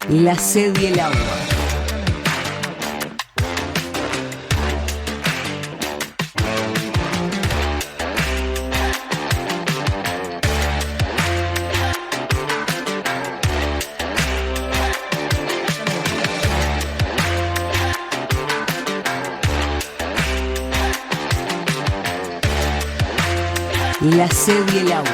La sed y el agua. La sed y el agua.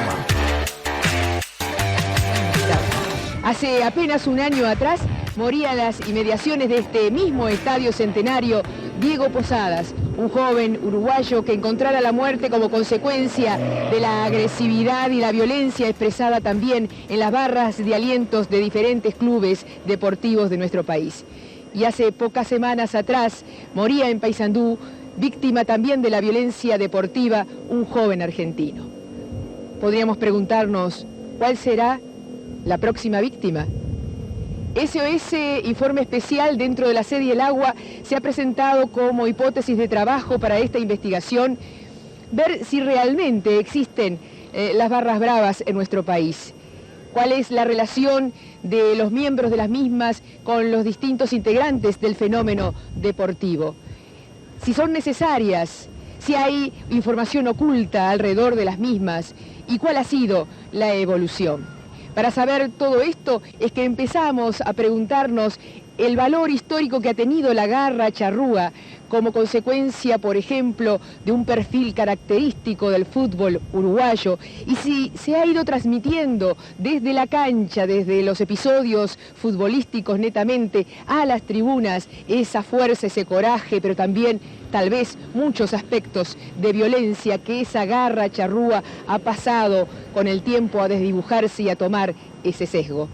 Hace apenas un año atrás moría en las inmediaciones de este mismo estadio centenario Diego Posadas, un joven uruguayo que encontrara la muerte como consecuencia de la agresividad y la violencia expresada también en las barras de alientos de diferentes clubes deportivos de nuestro país. Y hace pocas semanas atrás moría en Paysandú, víctima también de la violencia deportiva, un joven argentino. Podríamos preguntarnos, ¿cuál será la próxima víctima? SOS Informe Especial dentro de la sed y el agua se ha presentado como hipótesis de trabajo para esta investigación, ver si realmente existen las barras bravas en nuestro país. ¿Cuál es la relación de los miembros de las mismas con los distintos integrantes del fenómeno deportivo? Si son necesarias, si hay información oculta alrededor de las mismas y cuál ha sido la evolución. Para saber todo esto es que empezamos a preguntarnos el valor histórico que ha tenido la garra charrúa como consecuencia, por ejemplo, de un perfil característico del fútbol uruguayo, y si se ha ido transmitiendo desde la cancha, desde los episodios futbolísticos netamente, a las tribunas, esa fuerza, ese coraje, pero también tal vez muchos aspectos de violencia que esa garra charrúa ha pasado con el tiempo a desdibujarse y a tomar ese sesgo.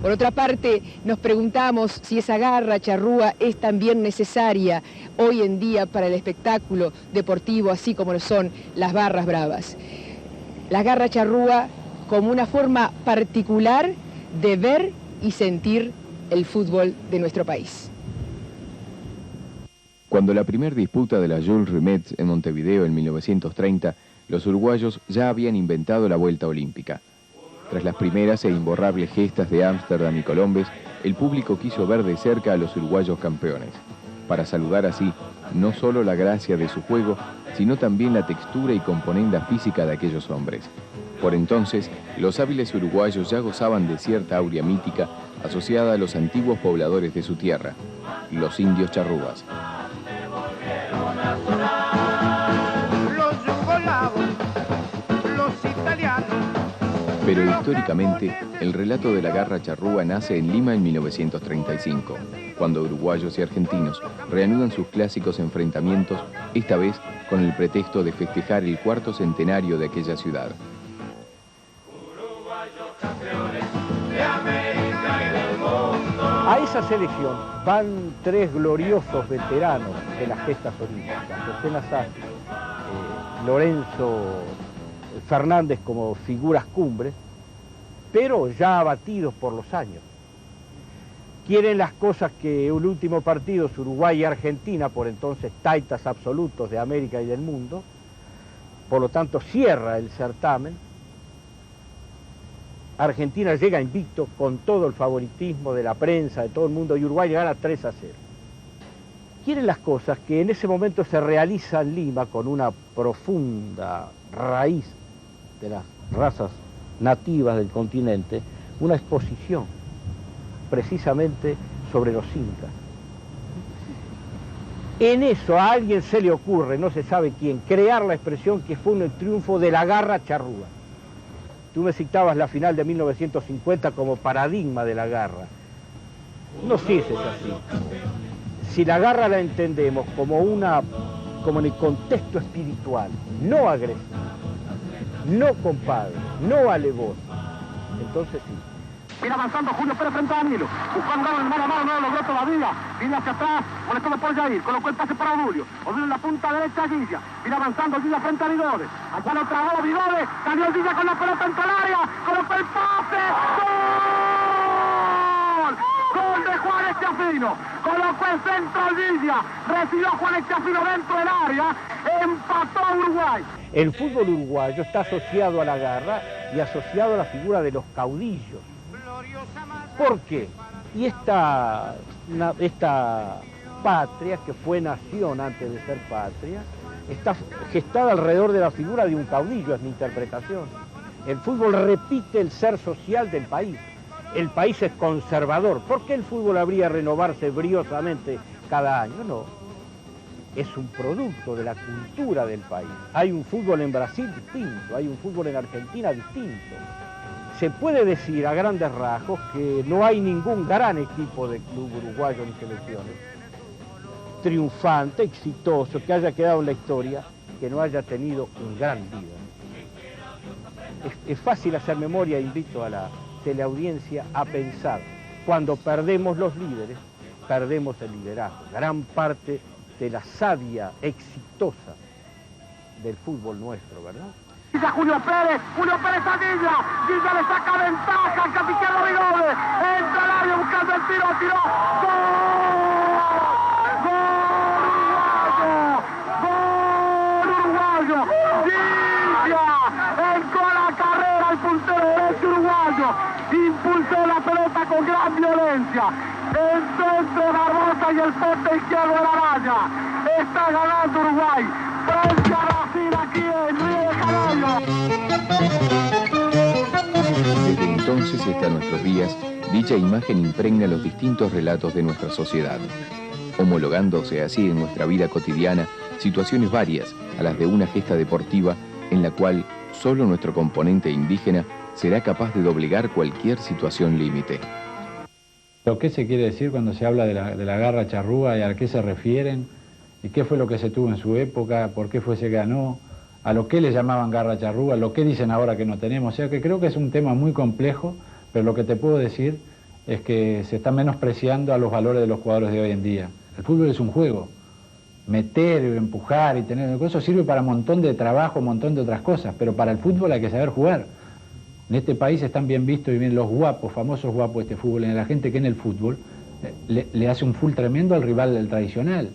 Por otra parte, nos preguntamos si esa garra charrúa es también necesaria hoy en día para el espectáculo deportivo, así como lo son las barras bravas. La garra charrúa como una forma particular de ver y sentir el fútbol de nuestro país. Cuando la primera disputa de la Jules Rimet en Montevideo en 1930, los uruguayos ya habían inventado la vuelta olímpica. Tras las primeras e imborrables gestas de Ámsterdam y Colombes, el público quiso ver de cerca a los uruguayos campeones, para saludar así no solo la gracia de su juego, sino también la textura y componenda física de aquellos hombres. Por entonces, los hábiles uruguayos ya gozaban de cierta aurea mítica asociada a los antiguos pobladores de su tierra, los indios charrúas. Los yugoslavos, los italianos. Pero históricamente, el relato de la garra charrúa nace en Lima en 1935, cuando uruguayos y argentinos reanudan sus clásicos enfrentamientos, esta vez con el pretexto de festejar el cuarto centenario de aquella ciudad. A esa selección van tres gloriosos veteranos de las gestas olímpicas, José Nasati, Lorenzo Fernández como figuras cumbres, pero ya abatidos por los años. Quieren las cosas que el último partido es Uruguay y Argentina, por entonces taitas absolutos de América y del mundo, por lo tanto cierra el certamen. Argentina llega invicto con todo el favoritismo de la prensa, de todo el mundo, y Uruguay gana 3-0. Quieren las cosas que en ese momento se realiza en Lima con una profunda raíz de las razas nativas del continente, una exposición precisamente sobre los incas. En eso a alguien se le ocurre, no se sabe quién, crear la expresión que fue un triunfo de la garra charrúa. Tú me citabas la final de 1950 como paradigma de la garra. No sé si es así. Si la garra la entendemos como en el contexto espiritual, no agresivo, no compadre, no alevoso, entonces sí. Viene avanzando Julio Pérez frente a Danilo. Buscó un gol en mano a mano, no lo logró todavía. Viene hacia atrás, molestado por Jair. Colocó el pase para Odulio. Odulio en la punta derecha a Guilla. Viene avanzando Guilla frente a Vigores. Allá lo trabó Vigores. Salió Guilla con la pelota en el área. Colocó el pase. ¡Gol! Gol de Juan Echafino. Colocó el centro Guilla. Recibió Juan Echafino dentro del área. Empató Uruguay. El fútbol uruguayo está asociado a la garra y asociado a la figura de los caudillos. ¿Por qué? Y esta patria, que fue nación antes de ser patria, está gestada alrededor de la figura de un caudillo, es mi interpretación. El fútbol repite el ser social del país. El país es conservador. ¿Por qué el fútbol habría de renovarse briosamente cada año? No. Es un producto de la cultura del país. Hay un fútbol en Brasil distinto, hay un fútbol en Argentina distinto. Se puede decir a grandes rasgos que no hay ningún gran equipo de club uruguayo ni selecciones triunfante, exitoso, que haya quedado en la historia, que no haya tenido un gran líder. Es fácil hacer memoria, invito a la teleaudiencia a pensar, cuando perdemos los líderes, perdemos el liderazgo. Gran parte de la savia exitosa del fútbol nuestro, ¿verdad? Julio Pérez a Guilla le saca ventaja al capitán Rigobert, entra al área buscando el tiro, ¡gol uruguayo! Guilla entró a la carrera el puntero derecho uruguayo, impulsó la pelota con gran violencia, el centro de Barbosa y el poste izquierdo de la raya. Está ganando Uruguay frente a Brasil aquí en Río de Janeiro. Desde entonces y hasta nuestros días, dicha imagen impregna los distintos relatos de nuestra sociedad, homologándose así en nuestra vida cotidiana situaciones varias a las de una gesta deportiva en la cual solo nuestro componente indígena será capaz de doblegar cualquier situación límite. ¿Lo que se quiere decir cuando se habla de la garra charrúa y a qué se refieren? ¿Y qué fue lo que se tuvo en su época? ¿Por qué se ganó? ¿A lo que le llamaban garra charrúa? ¿Lo que dicen ahora que no tenemos? O sea que creo que es un tema muy complejo, pero lo que te puedo decir es que se está menospreciando a los valores de los jugadores de hoy en día. El fútbol es un juego. Meter, empujar y tener... Eso sirve para un montón de trabajo, un montón de otras cosas, pero para el fútbol hay que saber jugar. En este país están bien vistos y bien los guapos, famosos guapos de este fútbol, en la gente que en el fútbol le hace un full tremendo al rival del tradicional.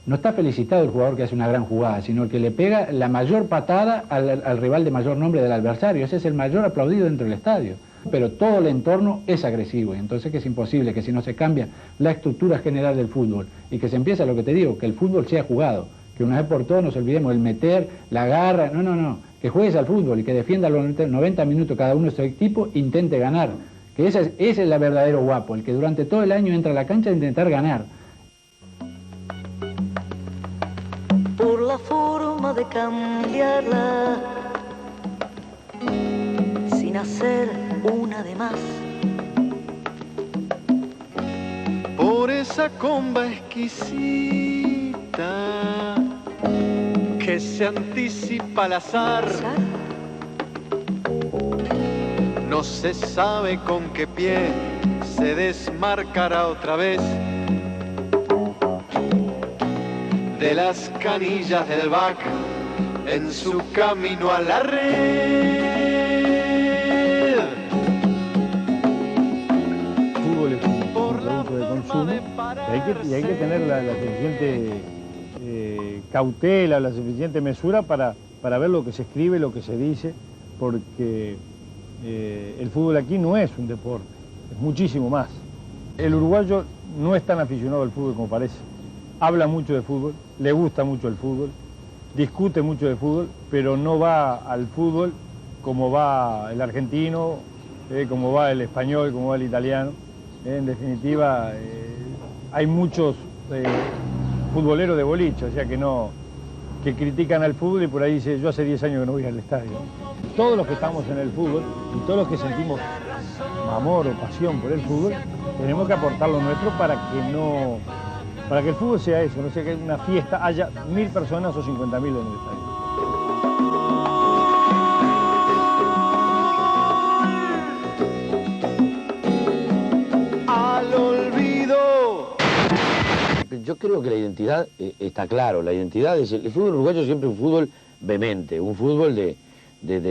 No está felicitado el jugador que hace una gran jugada, sino el que le pega la mayor patada al rival de mayor nombre del adversario. Ese es el mayor aplaudido dentro del estadio. Pero todo el entorno es agresivo, y entonces que es imposible que si no se cambia la estructura general del fútbol y que se empieza, lo que te digo, que el fútbol sea jugado, que una vez por todas nos olvidemos el meter, la garra, no, que juegues al fútbol y que defienda los 90 minutos cada uno de su equipo, intente ganar, que ese es el verdadero guapo, el que durante todo el año entra a la cancha a intentar ganar. Por la forma de cambiarla, sin hacer una de más. Por esa comba exquisita que se anticipa al azar. No se sabe con qué pie se desmarcará otra vez de las canillas del back en su camino a la red. El fútbol es un producto de consumo y hay que tener la suficiente cautela, la suficiente mesura para ver lo que se escribe, lo que se dice, porque el fútbol aquí no es un deporte, es muchísimo más. El uruguayo no es tan aficionado al fútbol como parece. Habla mucho de fútbol, le gusta mucho el fútbol, discute mucho de fútbol, pero no va al fútbol como va el argentino, como va el español, como va el italiano. En definitiva, hay muchos futboleros de boliche, o sea que critican al fútbol y por ahí dice, yo hace 10 años que no voy al estadio. Todos los que estamos en el fútbol y todos los que sentimos amor o pasión por el fútbol, tenemos que aportar lo nuestro para que el fútbol sea eso, no sea que en una fiesta haya 1000 personas o 50.000 en el estadio. Al olvido. Yo creo que la identidad está claro, la identidad es el fútbol uruguayo siempre un fútbol vehemente, un fútbol de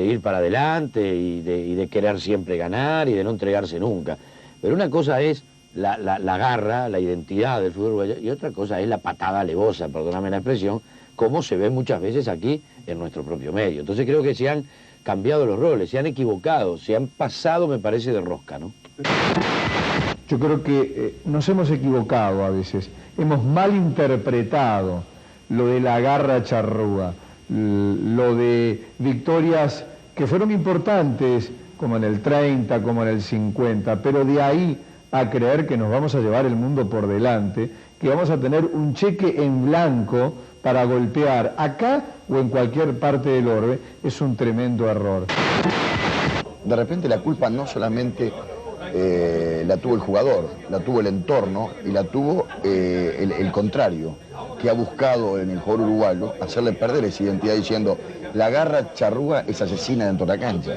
ir para adelante y de querer siempre ganar y de no entregarse nunca. Pero una cosa es la garra, la identidad del fútbol uruguayo, y otra cosa es la patada alevosa, perdóname la expresión, como se ve muchas veces aquí en nuestro propio medio. Entonces creo que se han cambiado los roles, se han equivocado, se han pasado, me parece, de rosca, ¿no? Yo creo que nos hemos equivocado a veces, hemos malinterpretado lo de la garra charrúa, lo de victorias que fueron importantes, como en el 30, como en el 50, pero de ahí a creer que nos vamos a llevar el mundo por delante, que vamos a tener un cheque en blanco para golpear acá o en cualquier parte del orbe, es un tremendo error. De repente la culpa no solamente la tuvo el jugador, la tuvo el entorno y la tuvo el contrario, que ha buscado en el jugador uruguayo hacerle perder esa identidad diciendo la garra charrúa es asesina dentro de la cancha.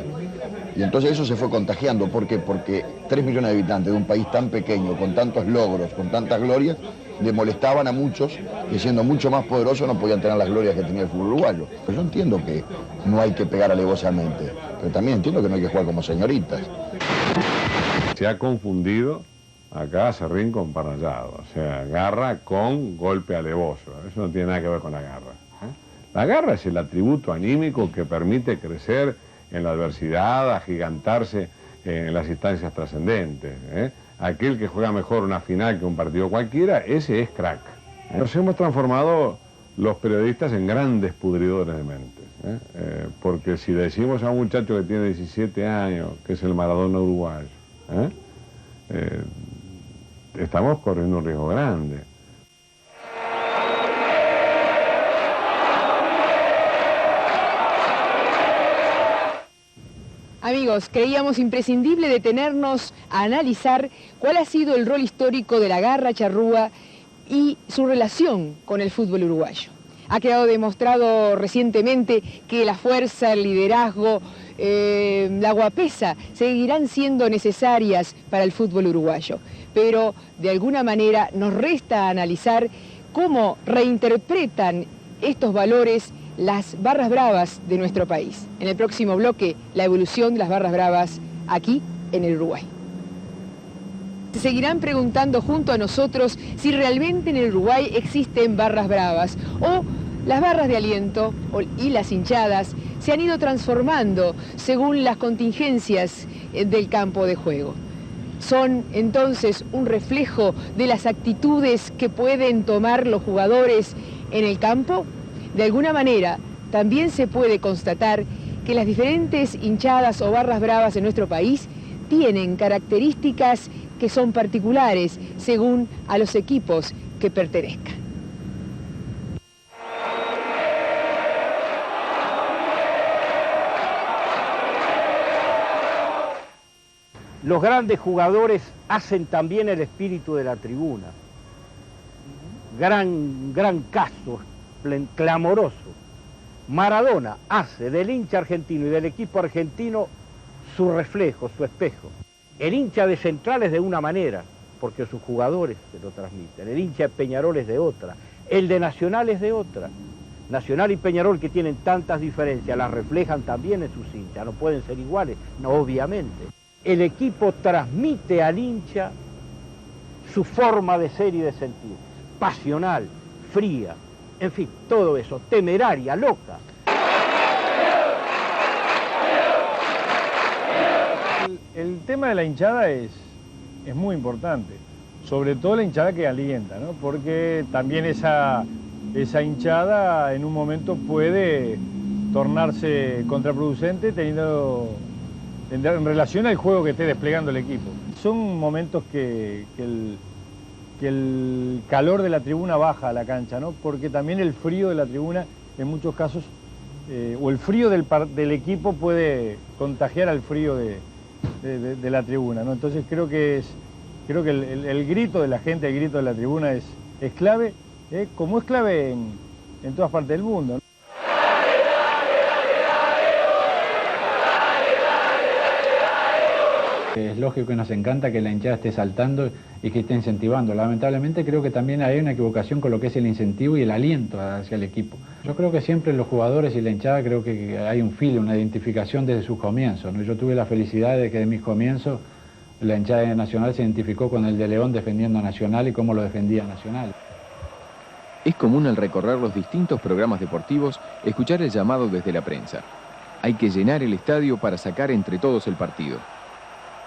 Y entonces eso se fue contagiando. ¿Por qué? Porque 3 millones de habitantes de un país tan pequeño, con tantos logros, con tantas glorias, le molestaban a muchos que siendo mucho más poderosos no podían tener las glorias que tenía el fútbol uruguayo. Pero yo entiendo que no hay que pegar alevosamente, pero también entiendo que no hay que jugar como señoritas. Se ha confundido acá Serrín con Parnallado, o sea, garra con golpe alevoso. Eso no tiene nada que ver con la garra. La garra es el atributo anímico que permite crecer en la adversidad, agigantarse en las instancias trascendentes. Aquel que juega mejor una final que un partido cualquiera, ese es crack. Nos hemos transformado los periodistas en grandes pudridores de mentes. Porque si decimos a un muchacho que tiene 17 años, que es el Maradona uruguayo, estamos corriendo un riesgo grande. Amigos, creíamos imprescindible detenernos a analizar cuál ha sido el rol histórico de la garra charrúa y su relación con el fútbol uruguayo. Ha quedado demostrado recientemente que la fuerza, el liderazgo, la guapesa seguirán siendo necesarias para el fútbol uruguayo, pero de alguna manera nos resta analizar cómo reinterpretan estos valores las barras bravas de nuestro país. En el próximo bloque, la evolución de las barras bravas aquí en el Uruguay. Se seguirán preguntando junto a nosotros si realmente en el Uruguay existen barras bravas o las barras de aliento y las hinchadas se han ido transformando según las contingencias del campo de juego. Son entonces un reflejo de las actitudes que pueden tomar los jugadores en el campo. De alguna manera, también se puede constatar que las diferentes hinchadas o barras bravas en nuestro país tienen características que son particulares según a los equipos que pertenezcan. Los grandes jugadores hacen también el espíritu de la tribuna. Gran caso, clamoroso. Maradona hace del hincha argentino y del equipo argentino su reflejo, su espejo. El hincha de Central es de una manera, porque sus jugadores se lo transmiten. El hincha de Peñarol es de otra. El de Nacional es de otra. Nacional y Peñarol, que tienen tantas diferencias, las reflejan también en sus hinchas. No pueden ser iguales, no, obviamente. El equipo transmite al hincha su forma de ser y de sentir. Pasional, fría, en fin, todo eso, temeraria, loca. El tema de la hinchada es muy importante, sobre todo la hinchada que alienta, ¿no? Porque también esa hinchada en un momento puede tornarse contraproducente en relación al juego que esté desplegando el equipo. Son momentos que el calor de la tribuna baja a la cancha, ¿no? Porque también el frío de la tribuna, en muchos casos, o el frío del equipo puede contagiar al frío de la tribuna, ¿no? Entonces creo que el grito de la gente, el grito de la tribuna es clave, como es clave en todas partes del mundo, ¿no? Es lógico que nos encanta que la hinchada esté saltando y que esté incentivando. Lamentablemente creo que también hay una equivocación con lo que es el incentivo y el aliento hacia el equipo. Yo creo que siempre los jugadores y la hinchada creo que hay un filo, una identificación desde sus comienzos, ¿no? Yo tuve la felicidad de que de mis comienzos la hinchada de Nacional se identificó con el de León defendiendo a Nacional y cómo lo defendía Nacional. Es común al recorrer los distintos programas deportivos escuchar el llamado desde la prensa. Hay que llenar el estadio para sacar entre todos el partido.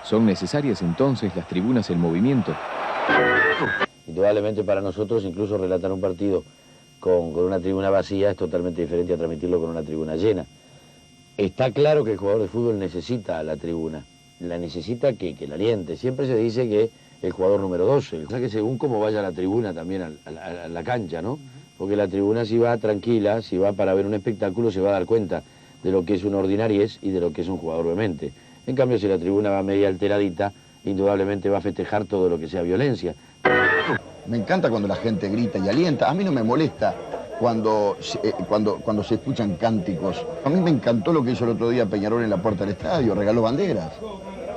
¿Son necesarias entonces las tribunas en movimiento? Indudablemente para nosotros incluso relatar un partido con una tribuna vacía es totalmente diferente a transmitirlo con una tribuna llena. Está claro que el jugador de fútbol necesita la tribuna, la necesita que la aliente. Siempre se dice que el jugador número 12, o sea que según cómo vaya la tribuna también a la cancha, ¿no? Porque la tribuna si va tranquila, si va para ver un espectáculo, se va a dar cuenta de lo que es una ordinariez y de lo que es un jugador vehemente. En cambio, si la tribuna va media alteradita, indudablemente va a festejar todo lo que sea violencia. Me encanta cuando la gente grita y alienta. A mí no me molesta cuando se escuchan cánticos. A mí me encantó lo que hizo el otro día Peñarol en la puerta del estadio, regaló banderas.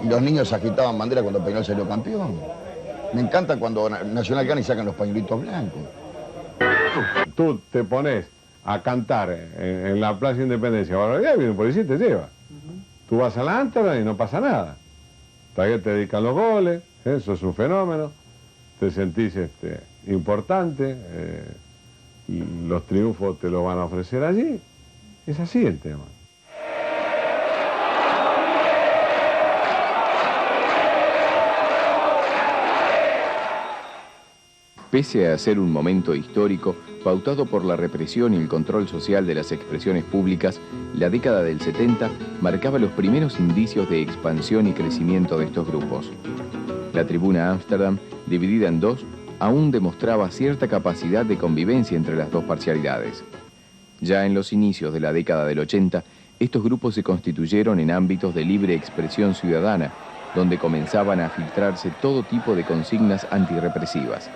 Y los niños agitaban banderas cuando Peñarol salió campeón. Me encanta cuando Nacional gana y sacan los pañuelitos blancos. Tú te pones a cantar en la Plaza Independencia, ahora ya viene un policía y te lleva. Tú vas a la Amsterdam y no pasa nada. Todavía te dedican los goles, eso es un fenómeno. Te sentís importante, los triunfos te los van a ofrecer allí. Es así el tema. Pese a ser un momento histórico, pautado por la represión y el control social de las expresiones públicas, la década del 70 marcaba los primeros indicios de expansión y crecimiento de estos grupos. La tribuna Ámsterdam, dividida en dos, aún demostraba cierta capacidad de convivencia entre las dos parcialidades. Ya en los inicios de la década del 80, estos grupos se constituyeron en ámbitos de libre expresión ciudadana, donde comenzaban a filtrarse todo tipo de consignas antirrepresivas.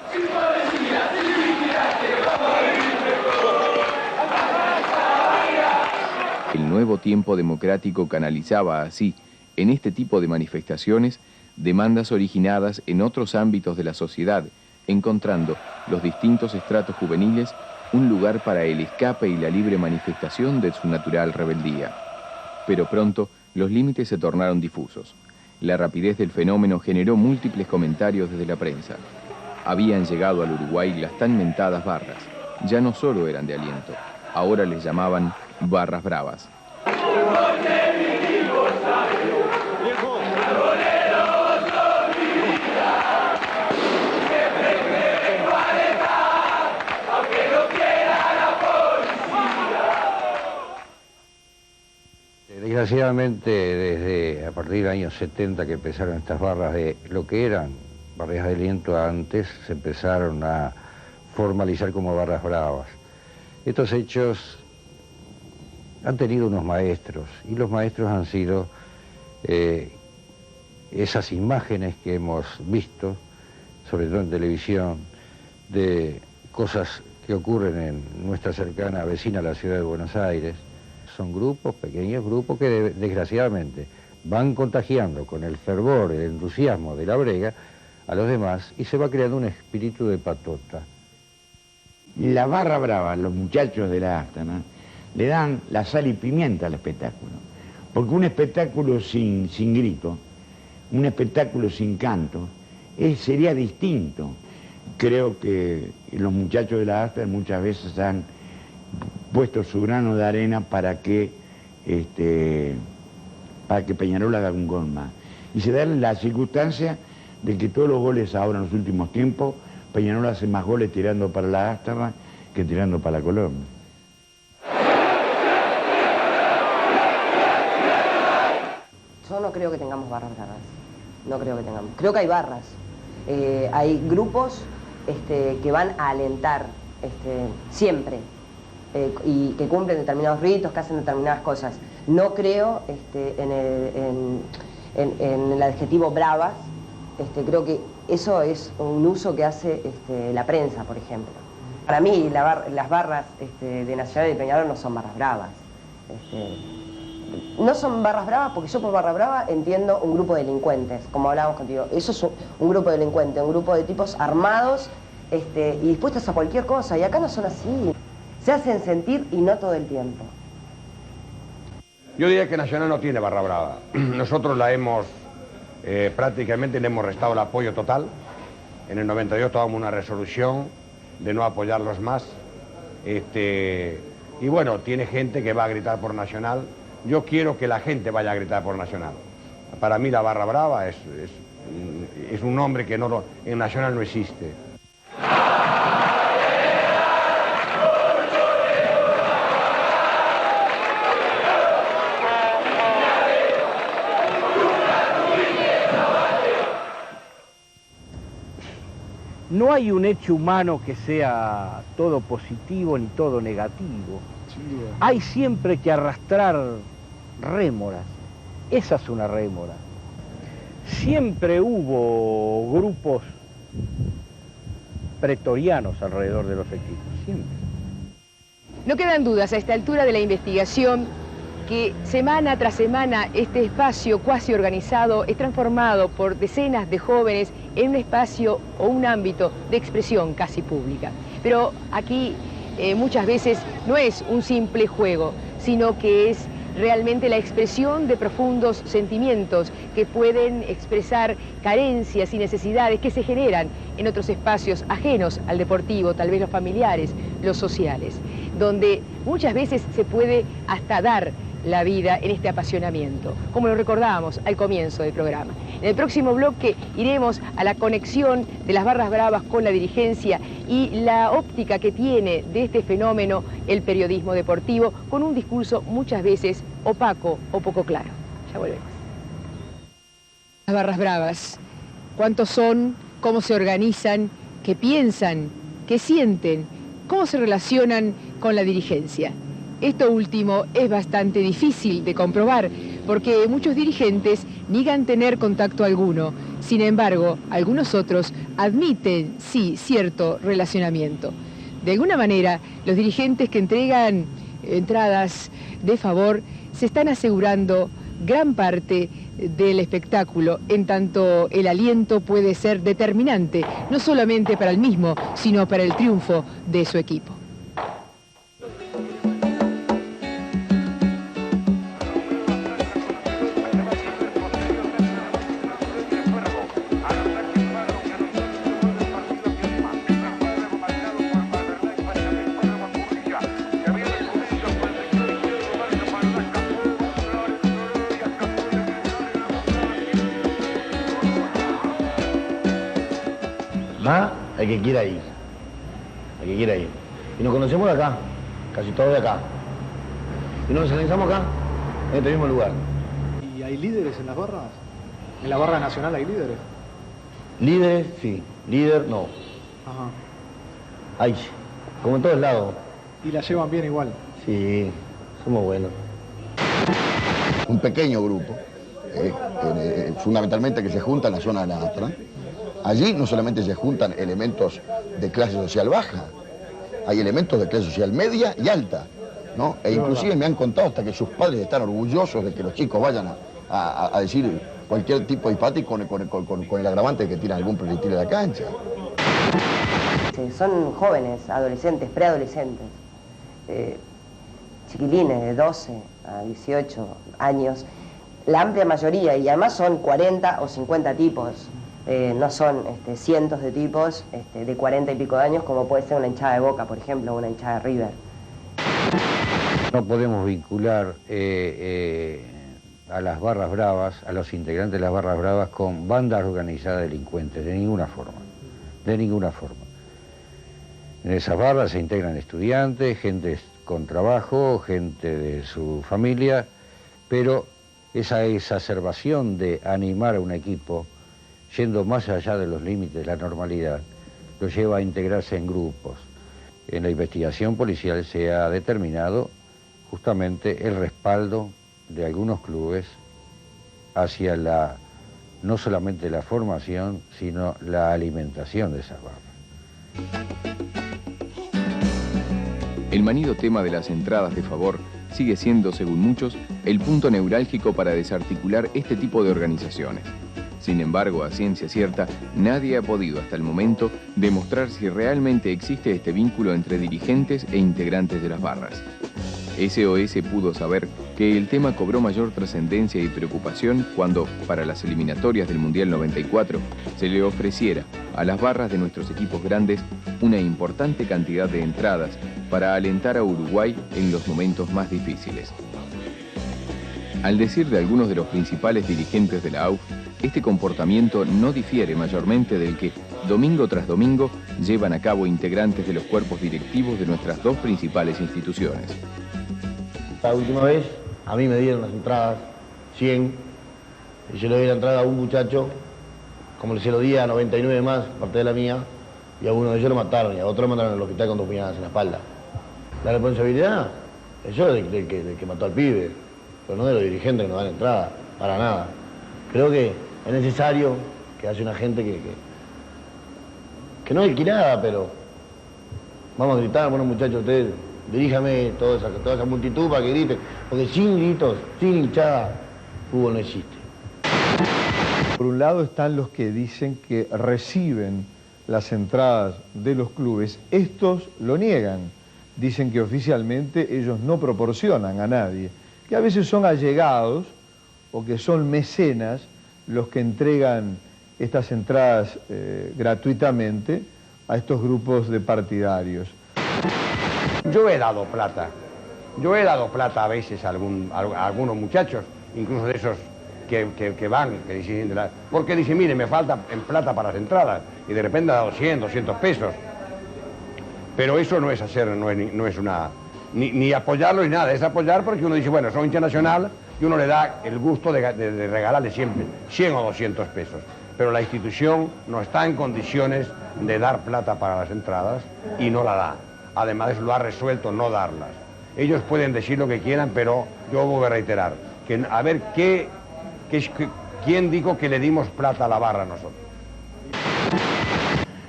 El nuevo tiempo democrático canalizaba así, en este tipo de manifestaciones, demandas originadas en otros ámbitos de la sociedad, encontrando los distintos estratos juveniles un lugar para el escape y la libre manifestación de su natural rebeldía. Pero pronto los límites se tornaron difusos. La rapidez del fenómeno generó múltiples comentarios desde la prensa. Habían llegado al Uruguay las tan mentadas barras. Ya no solo eran de aliento, ahora les llamaban barras bravas. Desgraciadamente, desde a partir del año 70 que empezaron estas barras de lo que eran barras de aliento antes, se empezaron a formalizar como barras bravas. Estos hechos han tenido unos maestros, y los maestros han sido esas imágenes que hemos visto, sobre todo en televisión, de cosas que ocurren en nuestra cercana vecina, la ciudad de Buenos Aires. Son grupos, pequeños grupos, que desgraciadamente van contagiando con el fervor, el entusiasmo de la brega a los demás, y se va creando un espíritu de patota. La barra brava, los muchachos de la Ámsterdam, le dan la sal y pimienta al espectáculo. Porque un espectáculo sin grito, un espectáculo sin canto, sería distinto. Creo que los muchachos de la Ámsterdam muchas veces han puesto su grano de arena para que Peñarol haga un gol más. Y se da la circunstancia de que todos los goles ahora en los últimos tiempos, Peñarol hace más goles tirando para la Ámsterdam que tirando para la Colombia. Yo no creo que tengamos barras bravas, no creo que tengamos. Creo que hay barras, hay grupos que van a alentar siempre y que cumplen determinados ritos, que hacen determinadas cosas. No creo en el adjetivo bravas, creo que eso es un uso que hace la prensa, por ejemplo. Para mí las barras de Nacional y de Peñarol no son barras bravas. No son barras bravas porque yo por barra brava entiendo un grupo de delincuentes, como hablábamos contigo. Eso es un grupo de delincuentes, un grupo de tipos armados y dispuestos a cualquier cosa. Y acá no son así. Se hacen sentir y no todo el tiempo. Yo diría que Nacional no tiene barra brava. Nosotros la hemos, prácticamente le hemos restado el apoyo total. En el 92 tomamos una resolución de no apoyarlos más. Y bueno, tiene gente que va a gritar por Nacional. Yo quiero que la gente vaya a gritar por Nacional. Para mí la Barra Brava es un nombre que en Nacional no existe. No hay un hecho humano que sea todo positivo ni todo negativo. Hay siempre que arrastrar rémoras. Esa es una rémora. Siempre hubo grupos pretorianos alrededor de los equipos, siempre. No quedan dudas a esta altura de la investigación que semana tras semana este espacio cuasi organizado es transformado por decenas de jóvenes en un espacio o un ámbito de expresión casi pública. Pero aquí muchas veces no es un simple juego, sino que es realmente la expresión de profundos sentimientos que pueden expresar carencias y necesidades que se generan en otros espacios ajenos al deportivo, tal vez los familiares, los sociales, donde muchas veces se puede hasta dar la vida en este apasionamiento, como lo recordábamos al comienzo del programa. En el próximo bloque iremos a la conexión de las barras bravas con la dirigencia y la óptica que tiene de este fenómeno el periodismo deportivo, con un discurso muchas veces opaco o poco claro. Ya volvemos. Las barras bravas, ¿cuántos son? ¿Cómo se organizan? ¿Qué piensan? ¿Qué sienten? ¿Cómo se relacionan con la dirigencia? Esto último es bastante difícil de comprobar porque muchos dirigentes niegan tener contacto alguno. Sin embargo, algunos otros admiten, sí, cierto relacionamiento. De alguna manera, los dirigentes que entregan entradas de favor se están asegurando gran parte del espectáculo, en tanto el aliento puede ser determinante, no solamente para el mismo, sino para el triunfo de su equipo. Más el que quiera ir. El que quiera ir. Y nos conocemos de acá, casi todos de acá. Y nos organizamos acá, en este mismo lugar. ¿Y hay líderes en las barras? ¿En la barra nacional hay líderes? Líderes, sí. Líder, no. Ajá. Hay, como en todos lados. ¿Y la llevan bien igual? Sí, somos buenos. Un pequeño grupo, fundamentalmente que se junta en la zona de la Astra. Allí no solamente se juntan elementos de clase social baja, hay elementos de clase social media y alta, ¿no? E inclusive me han contado hasta que sus padres están orgullosos de que los chicos vayan a decir cualquier tipo de disparate con el agravante de que tiran algún proyectil a la cancha. Sí, son jóvenes, adolescentes, preadolescentes, chiquilines de 12 a 18 años, la amplia mayoría, y además son 40 o 50 tipos. No son cientos de tipos de 40 y pico de años, como puede ser una hinchada de Boca, por ejemplo, o una hinchada de River. No podemos vincular a las barras bravas, a los integrantes de las barras bravas, con bandas organizadas delincuentes, de ninguna forma, de ninguna forma. En esas barras se integran estudiantes, gente con trabajo, gente de su familia, pero esa exacerbación de animar a un equipo, yendo más allá de los límites de la normalidad, lo lleva a integrarse en grupos. En la investigación policial se ha determinado justamente el respaldo de algunos clubes hacia no solamente la formación, sino la alimentación de esas barras. El manido tema de las entradas de favor sigue siendo, según muchos, el punto neurálgico para desarticular este tipo de organizaciones. Sin embargo, a ciencia cierta, nadie ha podido hasta el momento demostrar si realmente existe este vínculo entre dirigentes e integrantes de las barras. SOS pudo saber que el tema cobró mayor trascendencia y preocupación cuando, para las eliminatorias del Mundial 94, se le ofreciera a las barras de nuestros equipos grandes una importante cantidad de entradas para alentar a Uruguay en los momentos más difíciles. Al decir de algunos de los principales dirigentes de la AUF, este comportamiento no difiere mayormente del que, domingo tras domingo, llevan a cabo integrantes de los cuerpos directivos de nuestras dos principales instituciones. La última vez, a mí me dieron las entradas, 100, y yo le doy la entrada a un muchacho, como se lo di a 99 más, parte de la mía, y a uno de ellos lo mataron, y a otro lo mandaron al hospital con 2 puñaladas en la espalda. La responsabilidad es yo del que mató al pibe, pero no de los dirigentes que nos dan entrada, para nada. Creo que es necesario que haya una gente que no es alquilada, pero vamos a gritar, bueno muchachos, ustedes diríjame toda esa multitud para que griten, porque sin gritos, sin hinchada, fútbol no existe. Por un lado están los que dicen que reciben las entradas de los clubes. Estos lo niegan. Dicen que oficialmente ellos no proporcionan a nadie, que a veces son allegados o que son mecenas los que entregan estas entradas gratuitamente a estos grupos de partidarios. Yo he dado plata a veces a algunos muchachos, incluso de esos que van, que dicen, porque dicen, mire, me falta en plata para las entradas, y de repente da 200 pesos. Pero eso no es hacer, no es una, ni apoyarlo ni nada, es apoyar porque uno dice, bueno, soy hincha nacional, y uno le da el gusto de regalarle siempre 100 o 200 pesos. Pero la institución no está en condiciones de dar plata para las entradas y no la da. Además lo ha resuelto no darlas. Ellos pueden decir lo que quieran, pero yo voy a reiterar, que a ver quién dijo que le dimos plata a la barra nosotros.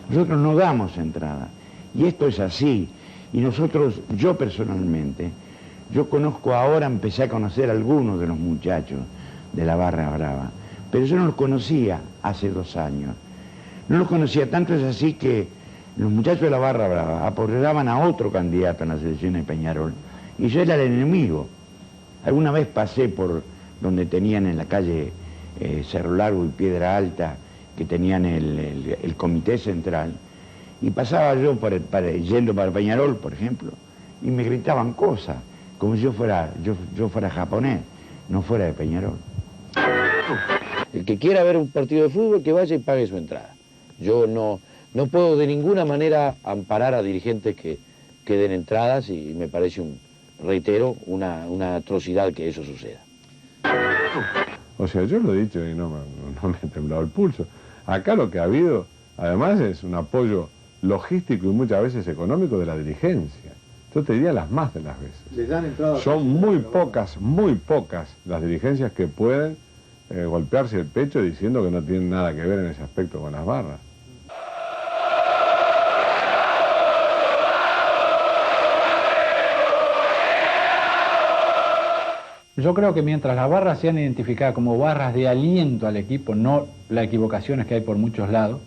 Nosotros no damos entrada, y esto es así. Y nosotros, yo personalmente, yo conozco ahora, empecé a conocer a algunos de los muchachos de la Barra Brava, pero yo no los conocía hace 2 años. No los conocía, tanto es así que los muchachos de la Barra Brava apoyaban a otro candidato en las elecciones de Peñarol, y yo era el enemigo. Alguna vez pasé por donde tenían en la calle Cerro Largo y Piedra Alta, que tenían el comité central, y pasaba yo yendo para Peñarol, por ejemplo, y me gritaban cosas, como si yo fuera japonés, no fuera de Peñarol. El que quiera ver un partido de fútbol, que vaya y pague su entrada. Yo no puedo de ninguna manera amparar a dirigentes que den entradas, y me parece, reitero, una atrocidad que eso suceda. O sea, yo lo he dicho y no me ha temblado el pulso. Acá lo que ha habido, además, es un apoyo logístico y muchas veces económico de la dirigencia. Yo te diría las más de las veces. Les dan entrada. Son muy pocas las dirigencias que pueden golpearse el pecho diciendo que no tienen nada que ver en ese aspecto con las barras. Yo creo que mientras las barras sean identificadas como barras de aliento al equipo, no las equivocaciones que hay por muchos lados,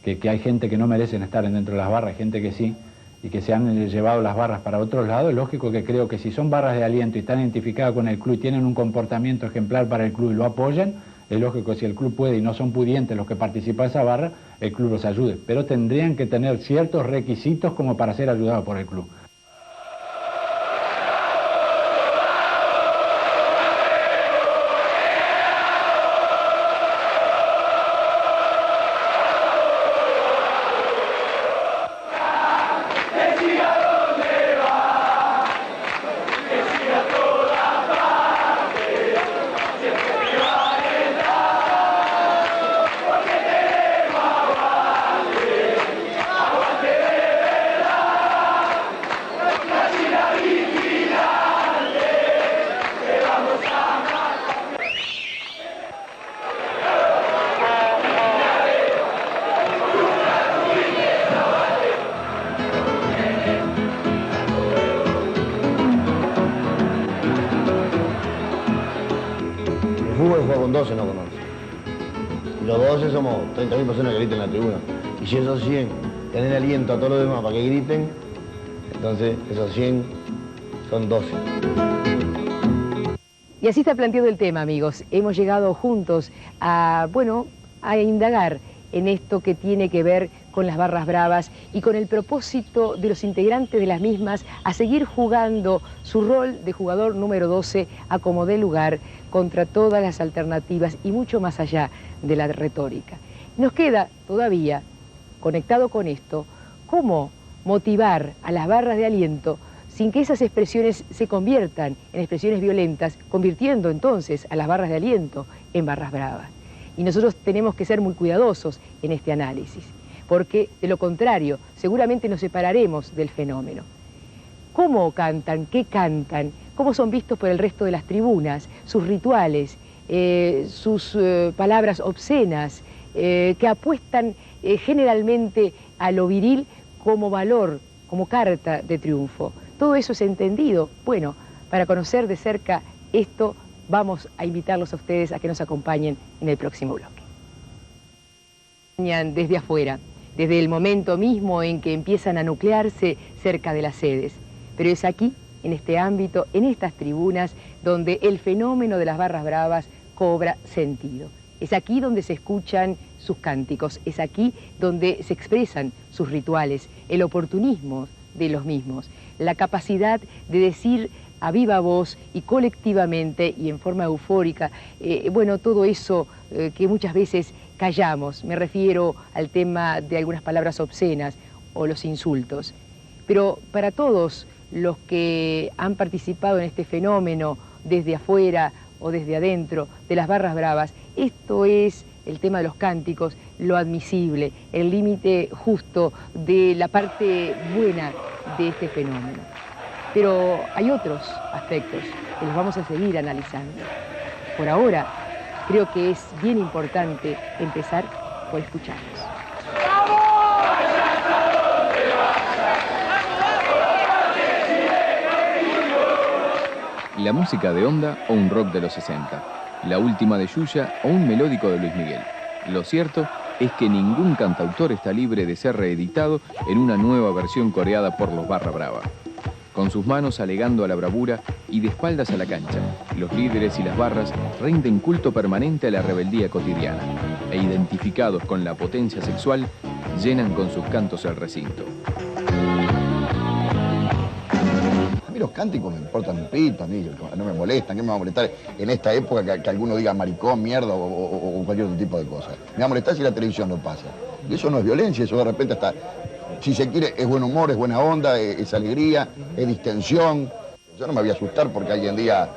que hay gente que no merecen estar dentro de las barras, gente que sí, y que se han llevado las barras para otros lados, es lógico que creo que si son barras de aliento y están identificadas con el club y tienen un comportamiento ejemplar para el club y lo apoyan, es lógico que si el club puede y no son pudientes los que participan de esa barra, el club los ayude. Pero tendrían que tener ciertos requisitos como para ser ayudados por el club. Con 12 no con 11. Y los 12 somos 30.000 personas que gritan en la tribuna. Y si esos 100 tienen aliento a todos los demás para que griten, entonces esos 100 son 12. Y así está planteado el tema, amigos. Hemos llegado juntos a indagar en esto que tiene que ver con las barras bravas y con el propósito de los integrantes de las mismas a seguir jugando su rol de jugador número 12 a como dé lugar contra todas las alternativas y mucho más allá de la retórica. Nos queda todavía, conectado con esto, cómo motivar a las barras de aliento sin que esas expresiones se conviertan en expresiones violentas, convirtiendo entonces a las barras de aliento en barras bravas. Y nosotros tenemos que ser muy cuidadosos en este análisis, porque de lo contrario, seguramente nos separaremos del fenómeno. ¿Cómo cantan? ¿Qué cantan? ¿Cómo son vistos por el resto de las tribunas? Sus rituales, sus palabras obscenas, que apuestan generalmente a lo viril como valor, como carta de triunfo. Todo eso es entendido. Bueno, para conocer de cerca esto, vamos a invitarlos a ustedes a que nos acompañen en el próximo bloque. Desde afuera, desde el momento mismo en que empiezan a nuclearse cerca de las sedes. Pero es aquí, en este ámbito, en estas tribunas, donde el fenómeno de las barras bravas cobra sentido. Es aquí donde se escuchan sus cánticos, es aquí donde se expresan sus rituales, el oportunismo de los mismos, la capacidad de decir a viva voz y colectivamente y en forma eufórica, bueno, todo eso que muchas veces callamos. Me refiero al tema de algunas palabras obscenas o los insultos. Pero para todos los que han participado en este fenómeno desde afuera o desde adentro de las barras bravas, esto es el tema de los cánticos, lo admisible, el límite justo de la parte buena de este fenómeno. Pero hay otros aspectos que los vamos a seguir analizando. Por ahora, creo que es bien importante empezar por escucharlos. La música de onda o un rock de los 60, la última de Yuya o un melódico de Luis Miguel. Lo cierto es que ningún cantautor está libre de ser reeditado en una nueva versión coreada por los Barra Brava. Con sus manos alegando a la bravura y de espaldas a la cancha, los líderes y las barras rinden culto permanente a la rebeldía cotidiana e identificados con la potencia sexual, llenan con sus cantos el recinto. A mí los cánticos me importan un pito, a mí no me molestan. ¿Qué me va a molestar en esta época que alguno diga maricón, mierda o cualquier otro tipo de cosas? Me va a molestar si la televisión lo pasa. Y eso no es violencia, eso de repente está, si se quiere, es buen humor, es buena onda, es alegría, es distensión. Yo no me voy a asustar porque alguien diga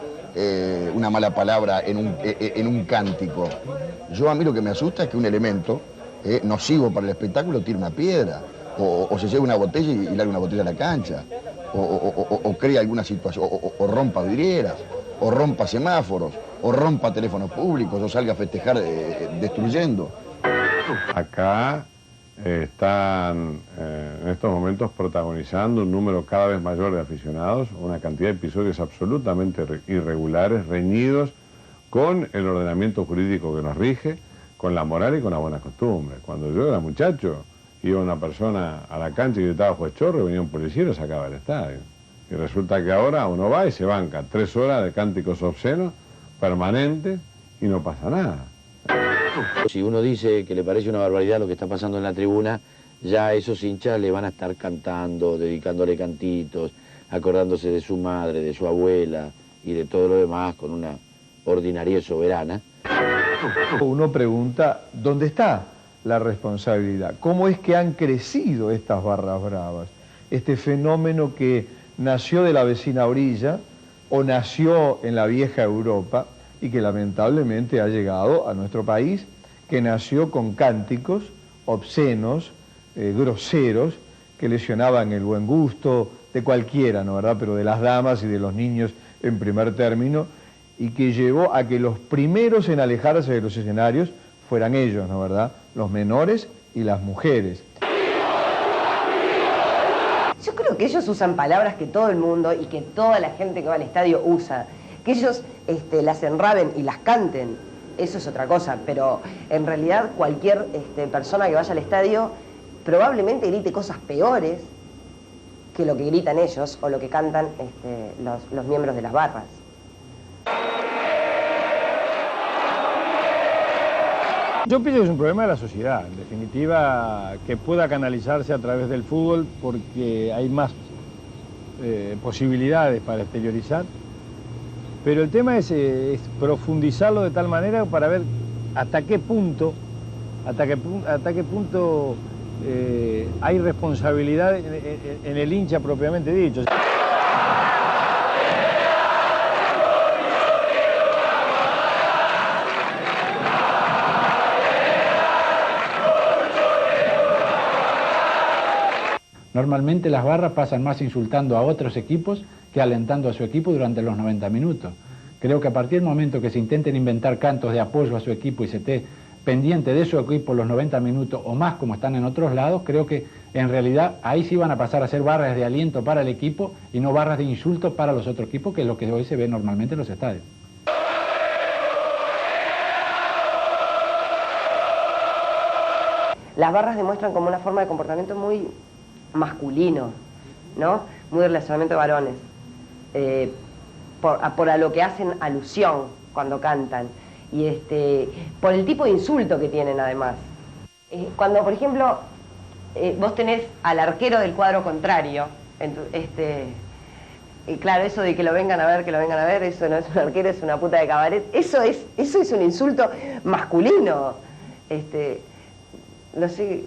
una mala palabra en un cántico. Yo a mí lo que me asusta es que un elemento nocivo para el espectáculo tire una piedra, o se lleve una botella y largue una botella a la cancha, o crea alguna situación, o rompa vidrieras, o rompa semáforos, o rompa teléfonos públicos, o salga a festejar destruyendo. Acá están en estos momentos protagonizando un número cada vez mayor de aficionados, una cantidad de episodios absolutamente irregulares, reñidos con el ordenamiento jurídico que nos rige, con la moral y con la buena costumbre. Cuando yo era muchacho, iba una persona a la cancha y gritaba juez chorro, venía un policía y lo sacaba del estadio. Y resulta que ahora uno va y se banca 3 horas de cánticos obscenos, permanentes, y no pasa nada. Si uno dice que le parece una barbaridad lo que está pasando en la tribuna, ya esos hinchas le van a estar cantando, dedicándole cantitos, acordándose de su madre, de su abuela y de todo lo demás con una ordinariedad soberana. Uno pregunta, ¿dónde está la responsabilidad? ¿Cómo es que han crecido estas barras bravas? Este fenómeno que nació de la vecina orilla o nació en la vieja Europa y que lamentablemente ha llegado a nuestro país, que nació con cánticos obscenos, groseros, que lesionaban el buen gusto de cualquiera, ¿no verdad?, pero de las damas y de los niños en primer término, y que llevó a que los primeros en alejarse de los escenarios fueran ellos, ¿no verdad?, los menores y las mujeres. Yo creo que ellos usan palabras que todo el mundo y que toda la gente que va al estadio usa. Que ellos las enraben y las canten, eso es otra cosa, pero en realidad cualquier persona que vaya al estadio probablemente grite cosas peores que lo que gritan ellos o lo que cantan los miembros de las barras. Yo pienso que es un problema de la sociedad, en definitiva, que pueda canalizarse a través del fútbol porque hay más posibilidades para exteriorizar, pero el tema es profundizarlo de tal manera para ver hasta qué punto hay responsabilidad en el hincha propiamente dicho. Normalmente las barras pasan más insultando a otros equipos que alentando a su equipo durante los 90 minutos. Creo que a partir del momento que se intenten inventar cantos de apoyo a su equipo y se esté pendiente de su equipo los 90 minutos o más como están en otros lados, creo que en realidad ahí sí van a pasar a ser barras de aliento para el equipo y no barras de insulto para los otros equipos, que es lo que hoy se ve normalmente en los estadios. Las barras demuestran como una forma de comportamiento muy masculino, ¿no? Muy de relacionamiento de varones, por a lo que hacen alusión cuando cantan, y por el tipo de insulto que tienen además. Cuando, por ejemplo, vos tenés al arquero del cuadro contrario, claro, eso de que lo vengan a ver, eso no es un arquero, es una puta de cabaret, eso es un insulto masculino. No sé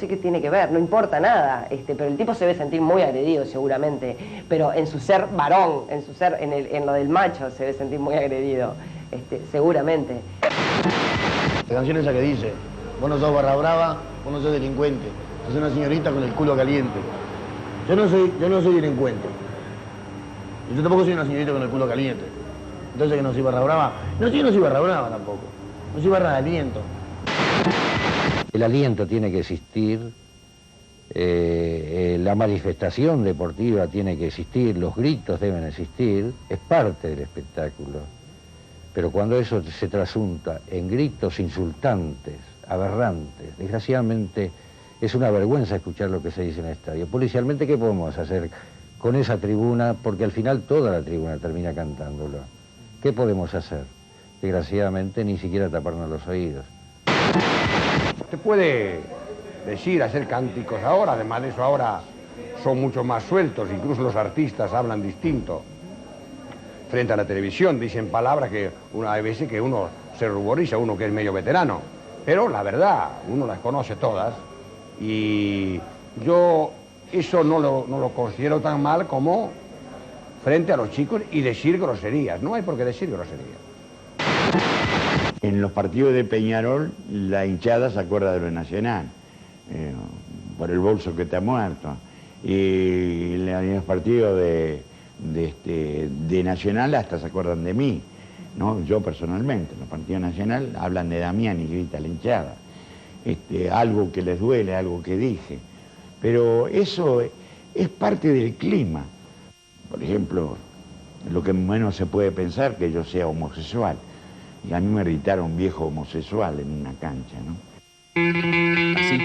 qué tiene que ver, no importa nada, pero el tipo se debe sentir muy agredido seguramente, pero en su ser varón, en lo del macho se debe sentir muy agredido, seguramente. La canción esa que dice, vos no sos barra brava, vos no sos delincuente, sos una señorita con el culo caliente. Yo no soy delincuente, y yo tampoco soy una señorita con el culo caliente. Entonces que no soy barra brava, no soy barra brava tampoco, no soy barra de aliento. El aliento tiene que existir, la manifestación deportiva tiene que existir, los gritos deben existir, es parte del espectáculo. Pero cuando eso se trasunta en gritos insultantes, aberrantes, desgraciadamente es una vergüenza escuchar lo que se dice en el estadio. Policialmente, ¿qué podemos hacer con esa tribuna? Porque al final toda la tribuna termina cantándolo. ¿Qué podemos hacer? Desgraciadamente ni siquiera taparnos los oídos. Se puede decir, hacer cánticos ahora, además de eso ahora son mucho más sueltos, incluso los artistas hablan distinto. Frente a la televisión dicen palabras que hay veces que uno se ruboriza, uno que es medio veterano, pero la verdad, uno las conoce todas y yo eso no lo considero tan mal como frente a los chicos y decir groserías, no hay por qué decir groserías. En los partidos de Peñarol, la hinchada se acuerda de lo nacional, por el bolso que te ha muerto. Y en los partidos de Nacional hasta se acuerdan de mí, ¿no? Yo personalmente, en los partidos Nacional hablan de Damián y grita la hinchada. Algo que les duele, algo que dije. Pero eso es parte del clima. Por ejemplo, lo que menos se puede pensar que yo sea homosexual. Y a mí me gritaron un viejo homosexual en una cancha, ¿no? Así,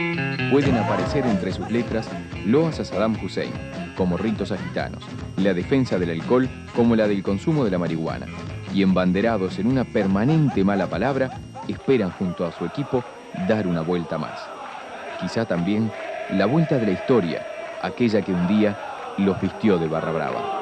pueden aparecer entre sus letras loas a Saddam Hussein, como ritos a gitanos, la defensa del alcohol como la del consumo de la marihuana, y embanderados en una permanente mala palabra, esperan junto a su equipo dar una vuelta más. Quizá también la vuelta de la historia, aquella que un día los vistió de barra brava.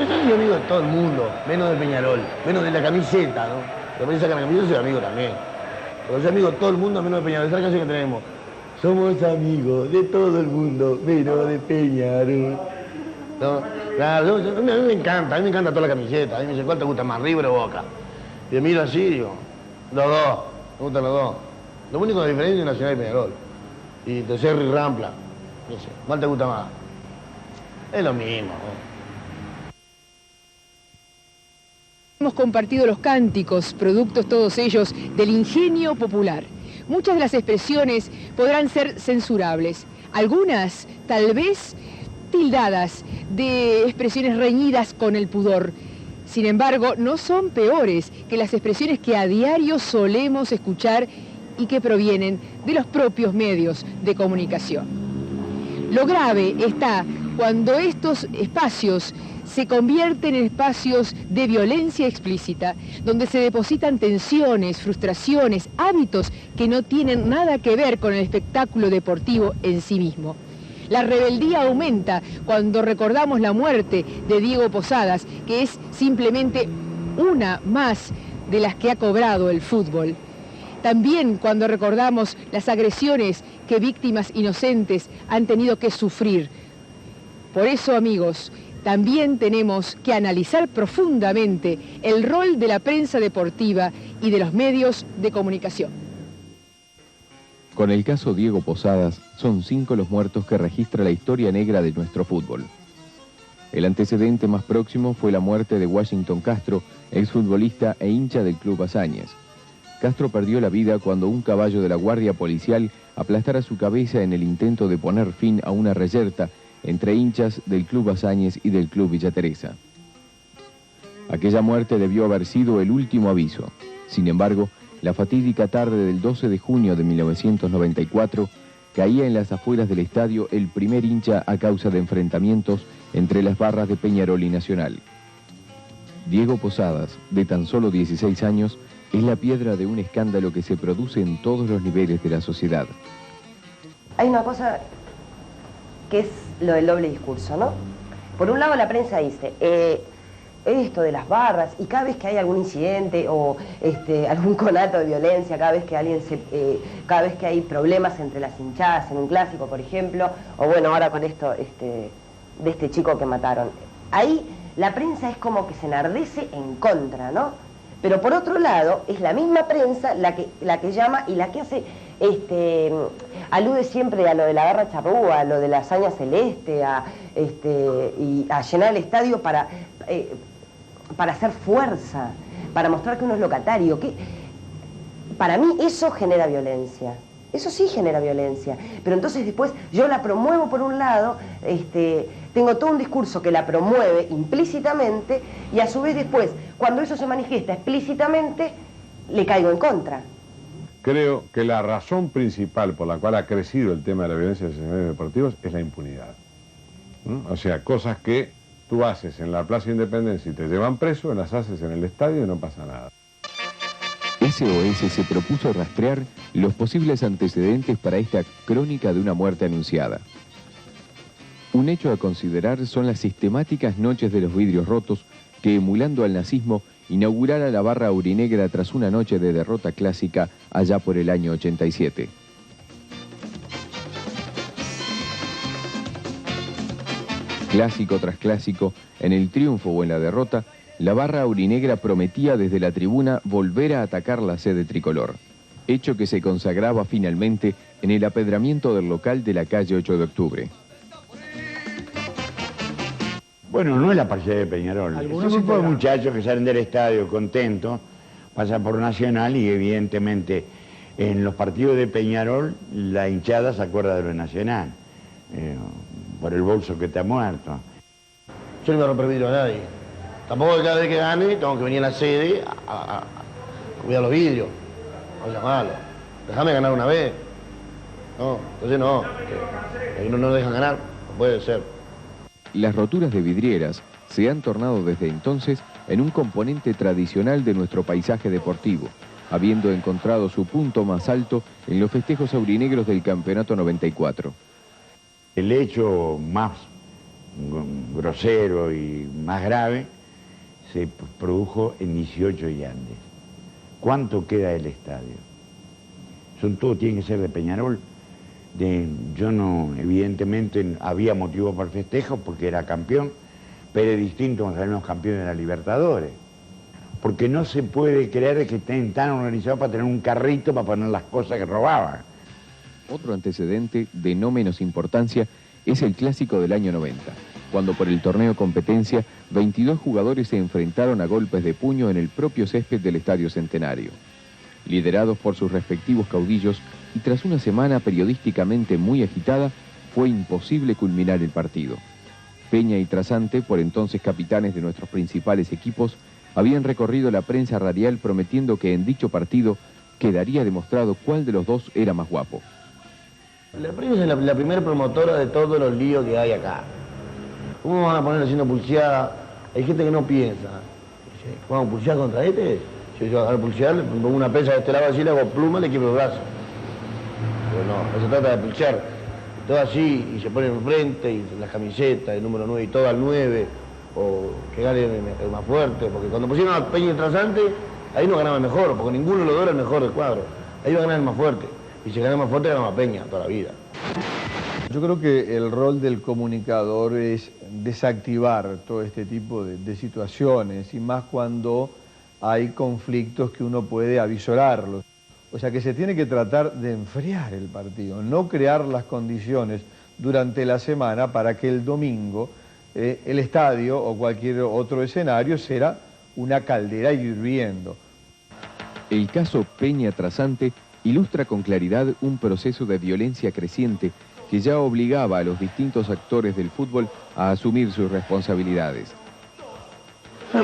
yo soy amigo de todo el mundo, menos de Peñarol, menos de la camiseta, ¿no? Después me sacan la camiseta, soy amigo también. Pero soy amigo de todo el mundo, menos de Peñarol. Esa es la canción que tenemos. Somos amigos de todo el mundo, menos de Peñarol. ¿No? Claro, a mí me encanta toda la camiseta. A mí me dice, ¿cuál te gusta más, River o Boca? Y miro así y digo, los dos, me gustan los dos. Lo único de diferencia es Nacional y Peñarol. Y Tercer y Rampla, no sé, ¿cuál te gusta más? Es lo mismo, ¿no? Hemos compartido los cánticos, productos todos ellos del ingenio popular. Muchas de las expresiones podrán ser censurables, algunas tal vez tildadas de expresiones reñidas con el pudor. Sin embargo, no son peores que las expresiones que a diario solemos escuchar y que provienen de los propios medios de comunicación. Lo grave está cuando estos espacios se convierten en espacios de violencia explícita, donde se depositan tensiones, frustraciones, hábitos que no tienen nada que ver con el espectáculo deportivo en sí mismo. La rebeldía aumenta cuando recordamos la muerte de Diego Posadas, que es simplemente una más de las que ha cobrado el fútbol. También cuando recordamos las agresiones que víctimas inocentes han tenido que sufrir. Por eso, amigos, también tenemos que analizar profundamente el rol de la prensa deportiva y de los medios de comunicación. Con el caso Diego Posadas, son 5 los muertos que registra la historia negra de nuestro fútbol. El antecedente más próximo fue la muerte de Washington Castro, exfutbolista e hincha del Club Hazañas. Castro perdió la vida cuando un caballo de la Guardia Policial aplastara su cabeza en el intento de poner fin a una reyerta entre hinchas del Club Hazañas y del Club Villa Teresa. Aquella muerte debió haber sido el último aviso. Sin embargo, la fatídica tarde del 12 de junio de 1994 caía en las afueras del estadio el primer hincha a causa de enfrentamientos entre las barras de Peñarol y Nacional. Diego Posadas, de tan solo 16 años, es la piedra de un escándalo que se produce en todos los niveles de la sociedad. Hay una cosa que es lo del doble discurso, ¿no? Por un lado la prensa dice, esto de las barras, y cada vez que hay algún incidente o algún conato de violencia, cada vez que hay problemas entre las hinchadas en un clásico, por ejemplo, o bueno, ahora con esto de este chico que mataron, ahí la prensa es como que se enardece en contra, ¿no? Pero por otro lado, es la misma prensa la que llama y la que hace, alude siempre a lo de la garra charrúa, a lo de la hazaña celeste, y a llenar el estadio para hacer fuerza, para mostrar que uno es locatario. Para mí eso genera violencia. Eso sí genera violencia. Pero entonces después yo la promuevo por un lado, tengo todo un discurso que la promueve implícitamente y a su vez después, cuando eso se manifiesta explícitamente, le caigo en contra. Creo que la razón principal por la cual ha crecido el tema de la violencia en los escenarios deportivos es la impunidad. ¿No? O sea, cosas que tú haces en la Plaza Independencia y te llevan preso, las haces en el estadio y no pasa nada. SOS se propuso rastrear los posibles antecedentes para esta crónica de una muerte anunciada. Un hecho a considerar son las sistemáticas noches de los vidrios rotos que, emulando al nazismo, inaugurara la barra aurinegra tras una noche de derrota clásica allá por el año 87. Clásico tras clásico, en el triunfo o en la derrota, la barra aurinegra prometía desde la tribuna volver a atacar la sede tricolor, hecho que se consagraba finalmente en el apedramiento del local de la calle 8 de octubre. Bueno, no es la parcialidad de Peñarol. Es un grupo de muchachos que salen del estadio contentos, pasan por Nacional y evidentemente en los partidos de Peñarol la hinchada se acuerda de lo de Nacional, por el bolso que te ha muerto. Yo no me romper vidrio a nadie. Tampoco cada vez que gane tengo que venir a la sede a cuidar los vidrios. No seas malo. Déjame ganar una vez. No, entonces no. Que no nos dejan ganar. No puede ser. Las roturas de vidrieras se han tornado desde entonces en un componente tradicional de nuestro paisaje deportivo, habiendo encontrado su punto más alto en los festejos aurinegros del Campeonato 94. El hecho más grosero y más grave, se produjo en 18 y Andes. ¿Cuánto queda del estadio? Todo tiene que ser de Peñarol. Yo no, evidentemente había motivo para el festejo porque era campeón, pero es distinto cuando salimos campeones de la Libertadores. Porque no se puede creer que estén tan organizados para tener un carrito para poner las cosas que robaban. Otro antecedente de no menos importancia es el clásico del año 90, cuando por el torneo competencia 22 jugadores se enfrentaron a golpes de puño en el propio césped del Estadio Centenario. Liderados por sus respectivos caudillos y tras una semana periodísticamente muy agitada, fue imposible culminar el partido. Peña y Trasante, por entonces capitanes de nuestros principales equipos, habían recorrido la prensa radial prometiendo que en dicho partido quedaría demostrado cuál de los dos era más guapo. La prensa es la primera promotora de todos los líos que hay acá. ¿Cómo van a poner haciendo pulseada? Hay gente que no piensa. Dice, ¿vamos a pulsear contra este? Si yo hago pulsear, le pongo una prensa de este lado así, le hago pluma, le quiebro el brazo. Pero no se trata de pulsear. Todo así, y se pone enfrente, y las camisetas, el número 9 y todo al 9, o que gane el más fuerte, porque cuando pusieron a Peña y Trasante, ahí no ganaba mejor, porque ninguno de los dos era el mejor del cuadro. Ahí iba a ganar el más fuerte. Y si ganaba más fuerte, ganaba Peña toda la vida. Yo creo que el rol del comunicador es desactivar todo este tipo de situaciones, y más cuando hay conflictos que uno puede avisorarlos. O sea que se tiene que tratar de enfriar el partido, no crear las condiciones durante la semana para que el domingo el estadio o cualquier otro escenario será una caldera hirviendo. El caso Peña Trasante ilustra con claridad un proceso de violencia creciente que ya obligaba a los distintos actores del fútbol a asumir sus responsabilidades.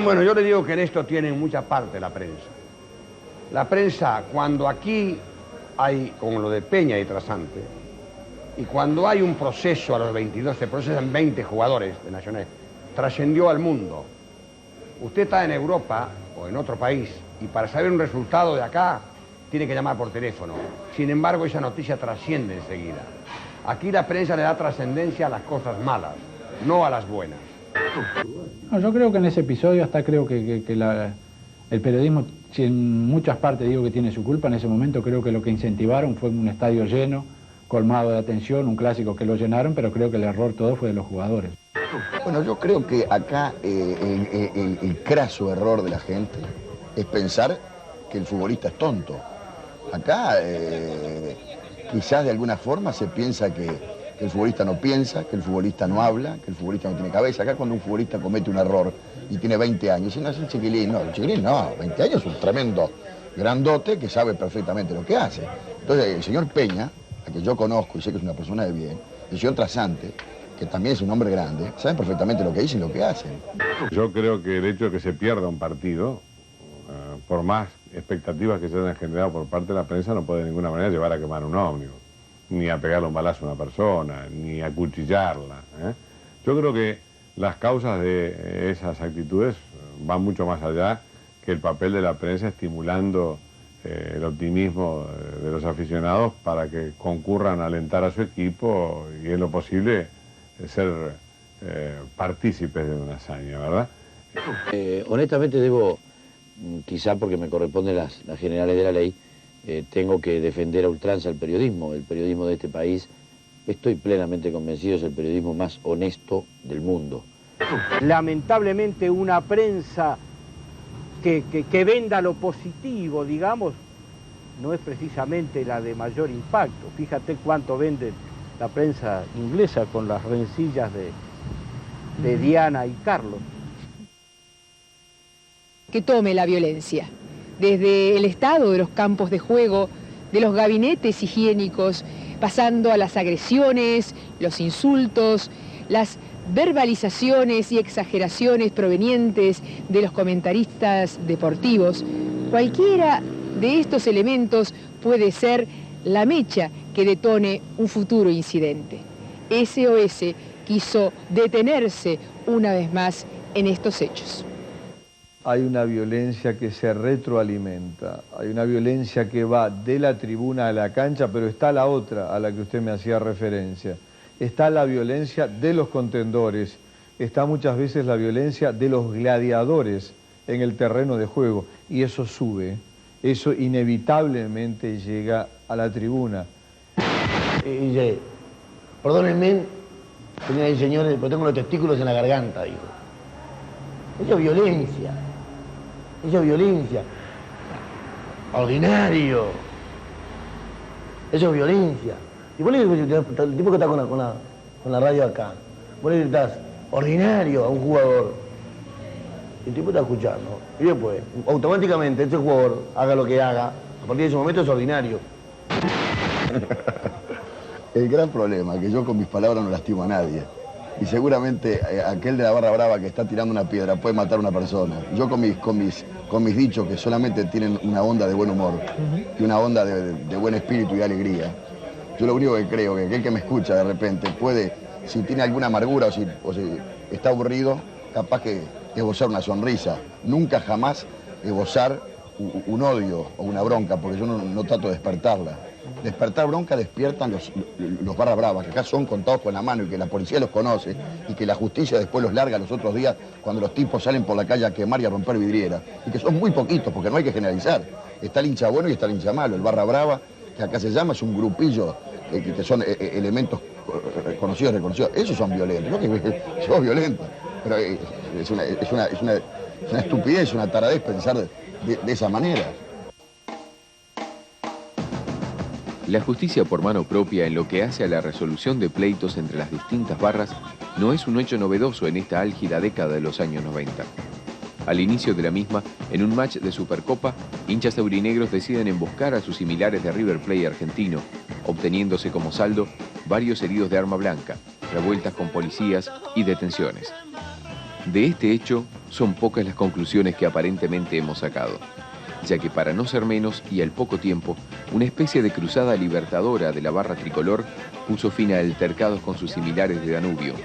Bueno, yo le digo que en esto tiene mucha parte la prensa. La prensa, cuando aquí hay, como lo de Peña y Trasante, y cuando hay un proceso a los 22, se procesan 20 jugadores de Nacional, trascendió al mundo. Usted está en Europa o en otro país, y para saber un resultado de acá, tiene que llamar por teléfono. Sin embargo, esa noticia trasciende enseguida. Aquí la prensa le da trascendencia a las cosas malas, no a las buenas. No, yo creo que en ese episodio hasta creo que el periodismo, si en muchas partes digo que tiene su culpa, en ese momento creo que lo que incentivaron fue un estadio lleno, colmado de atención, un clásico que lo llenaron, pero creo que el error todo fue de los jugadores. Bueno, yo creo que acá el craso error de la gente es pensar que el futbolista es tonto. Acá quizás de alguna forma se piensa que el futbolista no piensa, que el futbolista no habla, que el futbolista no tiene cabeza. Acá cuando un futbolista comete un error y tiene 20 años, y no es un chiquilín, no, el chiquilín no, 20 años es un tremendo grandote que sabe perfectamente lo que hace. Entonces el señor Peña, a que yo conozco y sé que es una persona de bien, el señor Trasante, que también es un hombre grande, saben perfectamente lo que dicen y lo que hacen. Yo creo que el hecho de que se pierda un partido, por más expectativas que se hayan generado por parte de la prensa, no puede de ninguna manera llevar a quemar un ómnibus, ni a pegarle un balazo a una persona, ni a cuchillarla. Yo creo que las causas de esas actitudes van mucho más allá que el papel de la prensa estimulando el optimismo de los aficionados para que concurran a alentar a su equipo y en lo posible ser partícipes de una hazaña, ¿verdad? Honestamente debo, quizá porque me corresponden las generales de la ley, tengo que defender a ultranza el periodismo de este país. Estoy plenamente convencido, es el periodismo más honesto del mundo. Lamentablemente una prensa que venda lo positivo, digamos, no es precisamente la de mayor impacto. Fíjate cuánto vende la prensa inglesa con las rencillas de Diana y Carlos. Que tome la violencia, desde el estado de los campos de juego, de los gabinetes higiénicos, pasando a las agresiones, los insultos, las verbalizaciones y exageraciones provenientes de los comentaristas deportivos. Cualquiera de estos elementos puede ser la mecha que detone un futuro incidente. SOS quiso detenerse una vez más en estos hechos. Hay una violencia que se retroalimenta, hay una violencia que va de la tribuna a la cancha, pero está la otra a la que usted me hacía referencia, está la violencia de los contendores, está muchas veces la violencia de los gladiadores en el terreno de juego, y eso sube, eso inevitablemente llega a la tribuna. Y dice, perdónenme, señoras y señores, pero tengo los testículos en la garganta, dijo. Eso es violencia. Eso es violencia. Ordinario. Eso es violencia. Y vos le dices, el tipo que está con la radio acá, vos le gritás, ordinario a un jugador. El tipo está escuchando. Y después, automáticamente, ese jugador, haga lo que haga, a partir de ese momento es ordinario. El gran problema es que yo con mis palabras no lastimo a nadie. Y seguramente aquel de la barra brava que está tirando una piedra puede matar a una persona. Yo con mis dichos que solamente tienen una onda de buen humor y una onda de buen espíritu y de alegría, yo lo único que creo que aquel que me escucha de repente puede, si tiene alguna amargura o si está aburrido, capaz que esbozar una sonrisa. Nunca jamás esbozar un odio o una bronca, porque yo no trato de despertarla. Despertar bronca despiertan los barra bravas, que acá son contados con la mano y que la policía los conoce y que la justicia después los larga los otros días cuando los tipos salen por la calle a quemar y a romper vidriera. Y que son muy poquitos, porque no hay que generalizar. Está el hincha bueno y está el hincha malo. El barra brava, que acá se llama, es un grupillo que son elementos conocidos y reconocidos. Esos son violentos, no que somos violentos. Pero es una estupidez, una taradez pensar de esa manera. La justicia por mano propia en lo que hace a la resolución de pleitos entre las distintas barras no es un hecho novedoso en esta álgida década de los años 90. Al inicio de la misma, en un match de Supercopa, hinchas aurinegros deciden emboscar a sus similares de River Plate argentino, obteniéndose como saldo varios heridos de arma blanca, revueltas con policías y detenciones. De este hecho, son pocas las conclusiones que aparentemente hemos sacado, ya que para no ser menos y al poco tiempo, una especie de cruzada libertadora de la barra tricolor puso fin a altercados con sus similares de Danubio,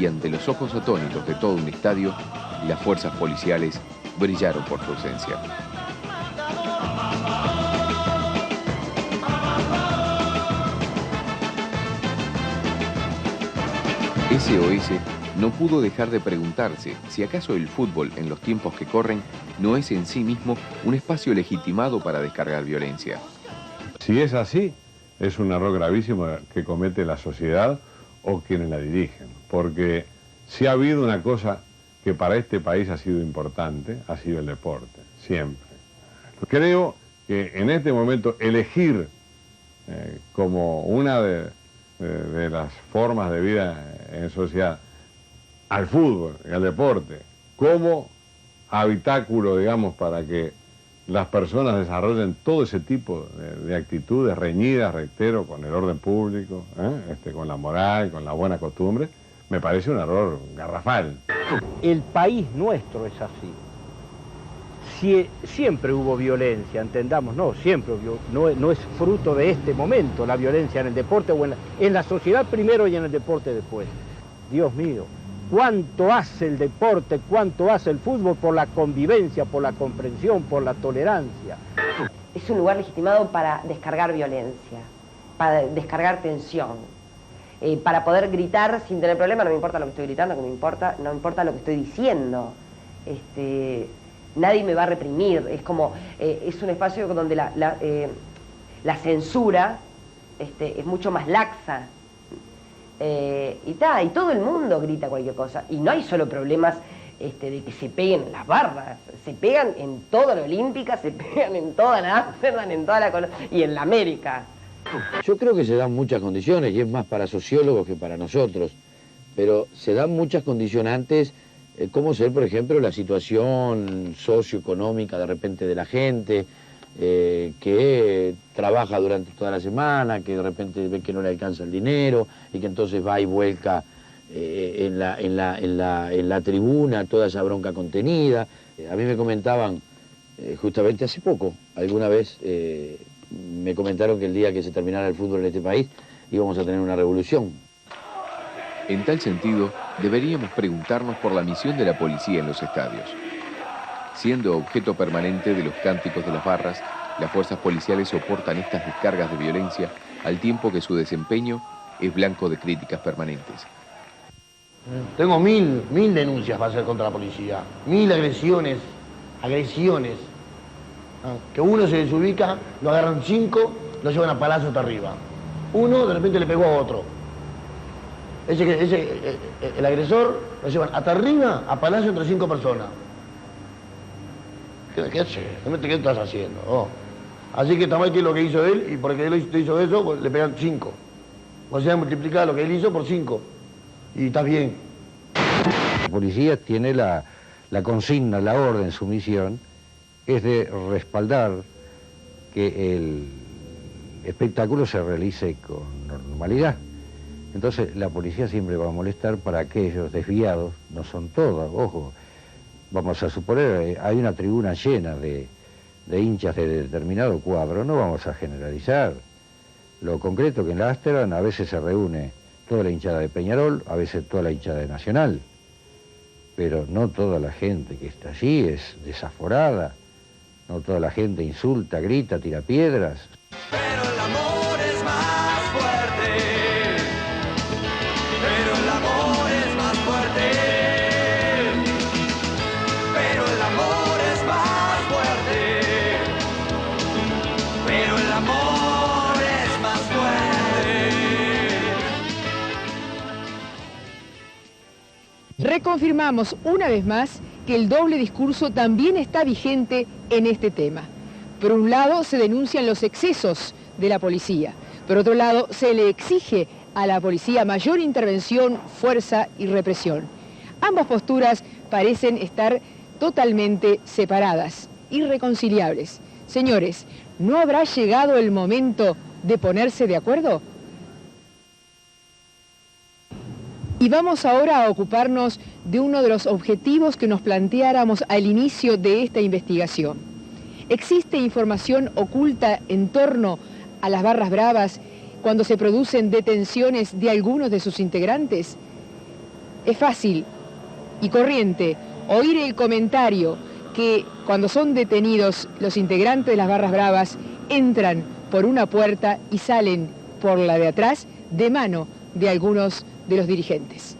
y ante los ojos atónitos de todo un estadio, las fuerzas policiales brillaron por su ausencia. SOS no pudo dejar de preguntarse si acaso el fútbol en los tiempos que corren no es en sí mismo un espacio legitimado para descargar violencia. Si es así, es un error gravísimo que comete la sociedad o quienes la dirigen, porque si ha habido una cosa que para este país ha sido importante, ha sido el deporte, siempre. Creo que en este momento elegir como una de las formas de vida en sociedad al fútbol y al deporte como habitáculo, digamos, para que las personas desarrollen todo ese tipo de actitudes reñidas, reitero, con el orden público, con la moral, con la buena costumbre, me parece un error garrafal. El país nuestro es así. Siempre hubo violencia, entendamos, siempre no es fruto de este momento la violencia en el deporte o en la sociedad primero y en el deporte después. Dios mío, cuánto hace el deporte, cuánto hace el fútbol por la convivencia, por la comprensión, por la tolerancia. Es un lugar legitimado para descargar violencia, para descargar tensión, para poder gritar sin tener problema. No me importa lo que estoy gritando, no me importa lo que estoy diciendo. Nadie me va a reprimir. Es como, es un espacio donde la censura es mucho más laxa. Y todo el mundo grita cualquier cosa. Y no hay solo problemas de que se peguen las barras. Se pegan en toda la Olímpica, se pegan en toda la Amsterdam, en toda la y en la América. Yo creo que se dan muchas condiciones, y es más para sociólogos que para nosotros, pero se dan muchas condicionantes, como ser, por ejemplo, la situación socioeconómica de repente de la gente, que trabaja durante toda la semana, que de repente ve que no le alcanza el dinero y que entonces va y vuelca en la tribuna toda esa bronca contenida. A mí me comentaban, justamente hace poco, alguna vez me comentaron que el día que se terminara el fútbol en este país íbamos a tener una revolución. En tal sentido, deberíamos preguntarnos por la misión de la policía en los estadios. Siendo objeto permanente de los cánticos de las barras, las fuerzas policiales soportan estas descargas de violencia al tiempo que su desempeño es blanco de críticas permanentes. Tengo mil denuncias para hacer contra la policía, 1000 agresiones. Que uno se desubica, lo agarran 5, lo llevan a palazo hasta arriba. Uno de repente le pegó a otro. El agresor lo llevan hasta arriba a palacio entre 5 personas. ¿Qué estás haciendo? Oh. Así que está mal que lo que hizo él, y porque él hizo eso, pues, le pegan 5. O sea, multiplicar lo que él hizo por 5. Y está bien. La policía tiene la consigna, la orden, su misión, es de respaldar que el espectáculo se realice con normalidad. Entonces la policía siempre va a molestar para aquellos desviados, no son todas, ojo. Vamos a suponer, hay una tribuna llena de hinchas de determinado cuadro, no vamos a generalizar. Lo concreto que en la Amsterdam a veces se reúne toda la hinchada de Peñarol, a veces toda la hinchada de Nacional. Pero no toda la gente que está allí es desaforada, no toda la gente insulta, grita, tira piedras. Pero el amor es más fuerte. Pero el amor es más fuerte. Pero el amor es más fuerte. Pero el amor es más fuerte. Reconfirmamos una vez más que el doble discurso también está vigente en este tema. Por un lado, se denuncian los excesos de la policía. Por otro lado, se le exige a la policía mayor intervención, fuerza y represión. Ambas posturas parecen estar totalmente separadas, irreconciliables. Señores, ¿no habrá llegado el momento de ponerse de acuerdo? Y vamos ahora a ocuparnos de uno de los objetivos que nos planteáramos al inicio de esta investigación. ¿Existe información oculta en torno a las barras bravas cuando se producen detenciones de algunos de sus integrantes? Es fácil y corriente oír el comentario que cuando son detenidos los integrantes de las barras bravas entran por una puerta y salen por la de atrás de mano de algunos de los dirigentes.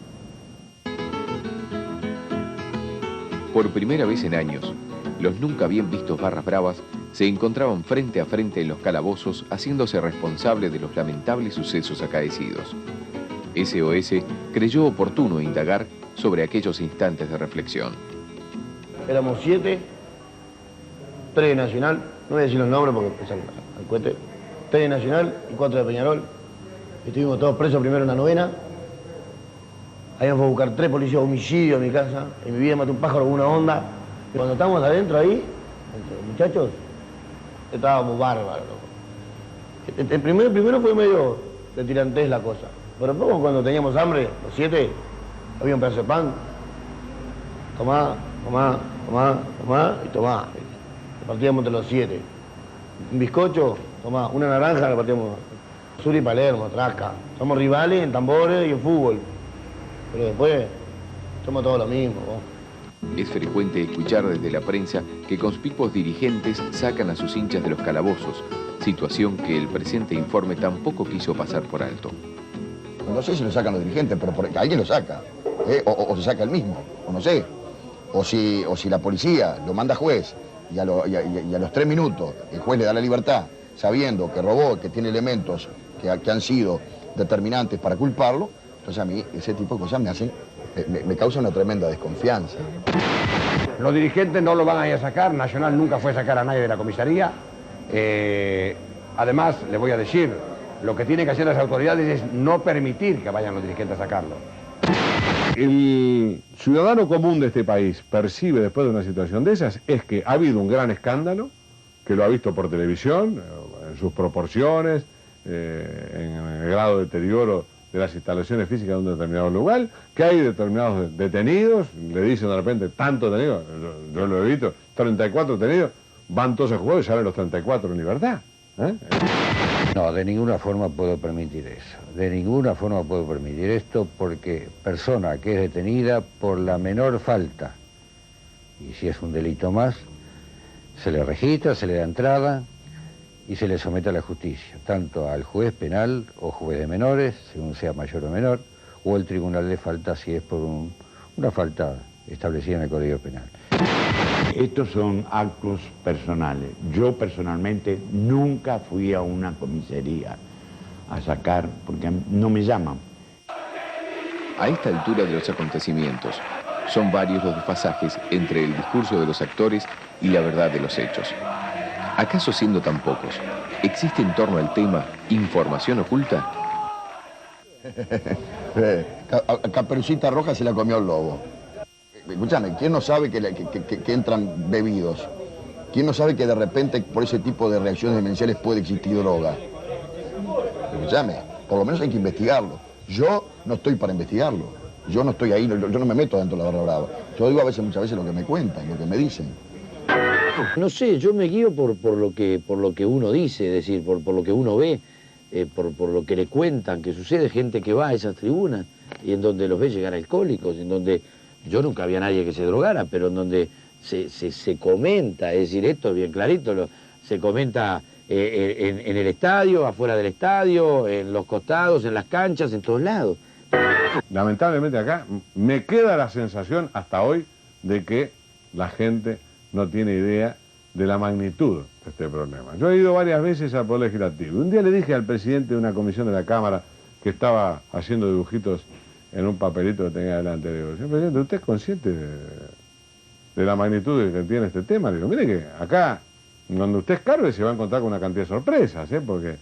Por primera vez en años, los nunca bien vistos barras bravas se encontraban frente a frente en los calabozos haciéndose responsables de los lamentables sucesos acaecidos. SOS creyó oportuno indagar sobre aquellos instantes de reflexión. Éramos 7, 3 de Nacional, no voy a decir los nombres porque empiezan al cohete, 3 de Nacional y 4 de Peñarol. Estuvimos todos presos primero en la 9ª. Habíamos fue a buscar 3 policías de homicidio en mi casa. En mi vida maté un pájaro con una onda. Y cuando estábamos adentro ahí, entre los muchachos, estábamos bárbaros. El primero fue medio de tirantez la cosa. Pero luego cuando teníamos hambre, los 7, había un pedazo de pan. Tomá, tomá, tomá, tomá y tomá. Repartíamos entre los 7. Un bizcocho, tomá. Una naranja, repartíamos. Sur y Palermo, Traca. Somos rivales en tambores y en fútbol. Pero después somos todos lo mismo. ¿no? Es frecuente escuchar desde la prensa que conspicuos dirigentes sacan a sus hinchas de los calabozos, situación que el presente informe tampoco quiso pasar por alto. No sé si lo sacan los dirigentes, pero alguien lo saca. O se saca el mismo, o no sé. O si la policía lo manda a juez y a los 3 minutos el juez le da la libertad, sabiendo que robó, que tiene elementos que han sido determinantes para culparlo. Entonces a mí ese tipo de cosas me causa una tremenda desconfianza. Los dirigentes no lo van a ir a sacar, Nacional nunca fue a sacar a nadie de la comisaría. Además, le voy a decir, lo que tienen que hacer las autoridades es no permitir que vayan los dirigentes a sacarlo. El ciudadano común de este país percibe después de una situación de esas es que ha habido un gran escándalo, que lo ha visto por televisión, en sus proporciones, en el grado de deterioro de las instalaciones físicas de un determinado lugar, que hay determinados detenidos, le dicen de repente tantos detenidos, yo lo he visto, 34 detenidos, van todos a juego y salen los 34 en libertad. No, de ninguna forma puedo permitir eso. De ninguna forma puedo permitir esto porque persona que es detenida por la menor falta, y si es un delito más, se le registra, se le da entrada y se le somete a la justicia, tanto al juez penal o juez de menores, según sea mayor o menor, o el tribunal de falta si es por una falta establecida en el Código Penal. Estos son actos personales. Yo personalmente nunca fui a una comisaría a sacar, porque no me llaman. A esta altura de los acontecimientos, son varios los desfasajes entre el discurso de los actores y la verdad de los hechos. ¿Acaso siendo tan pocos, existe en torno al tema información oculta? Caperucita Roja se la comió el lobo. Escúchame, ¿quién no sabe que entran bebidos? ¿Quién no sabe que de repente por ese tipo de reacciones demenciales puede existir droga? Escúchame, por lo menos hay que investigarlo. Yo no estoy para investigarlo. Yo no estoy ahí, yo no me meto dentro de la barra brava. Yo digo muchas veces lo que me cuentan, lo que me dicen. No sé, yo me guío por lo que uno dice, es decir, por lo que uno ve, por lo que le cuentan que sucede, gente que va a esas tribunas y en donde los ve llegar alcohólicos, en donde yo nunca había nadie que se drogara, pero en donde se comenta, es decir, esto es bien clarito, se comenta en el estadio, afuera del estadio, en los costados, en las canchas, en todos lados. Lamentablemente acá me queda la sensación hasta hoy de que la gente no tiene idea de la magnitud de este problema. Yo he ido varias veces al Poder Legislativo. Un día le dije al presidente de una comisión de la Cámara que estaba haciendo dibujitos en un papelito que tenía delante. Le digo, señor presidente, ¿usted es consciente de la magnitud que tiene este tema? Le digo, mire que acá, donde usted escarbe, se va a encontrar con una cantidad de sorpresas, porque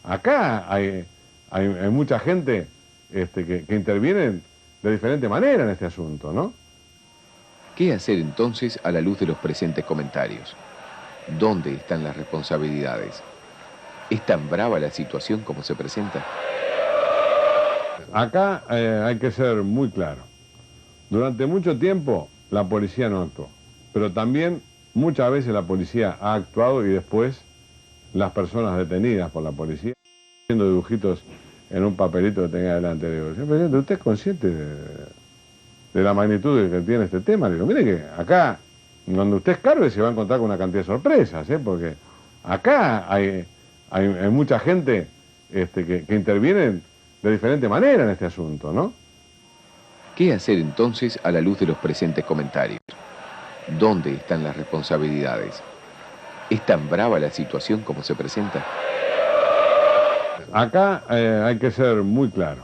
acá hay mucha gente que intervienen de diferente manera en este asunto, ¿no? ¿Qué hacer entonces a la luz de los presentes comentarios? ¿Dónde están las responsabilidades? ¿Es tan brava la situación como se presenta? Acá hay que ser muy claro. Durante mucho tiempo la policía no actuó, pero también muchas veces la policía ha actuado y después las personas detenidas por la policía, haciendo dibujitos en un papelito que tenía delante. Le digo, señor presidente, ¿usted es consciente de la magnitud que tiene este tema? Le digo, mire que acá, donde usted escarbe, se va a encontrar con una cantidad de sorpresas, porque acá hay mucha gente que intervienen de diferente manera en este asunto, ¿no? ¿Qué hacer entonces a la luz de los presentes comentarios? ¿Dónde están las responsabilidades? ¿Es tan brava la situación como se presenta? Acá hay que ser muy claro.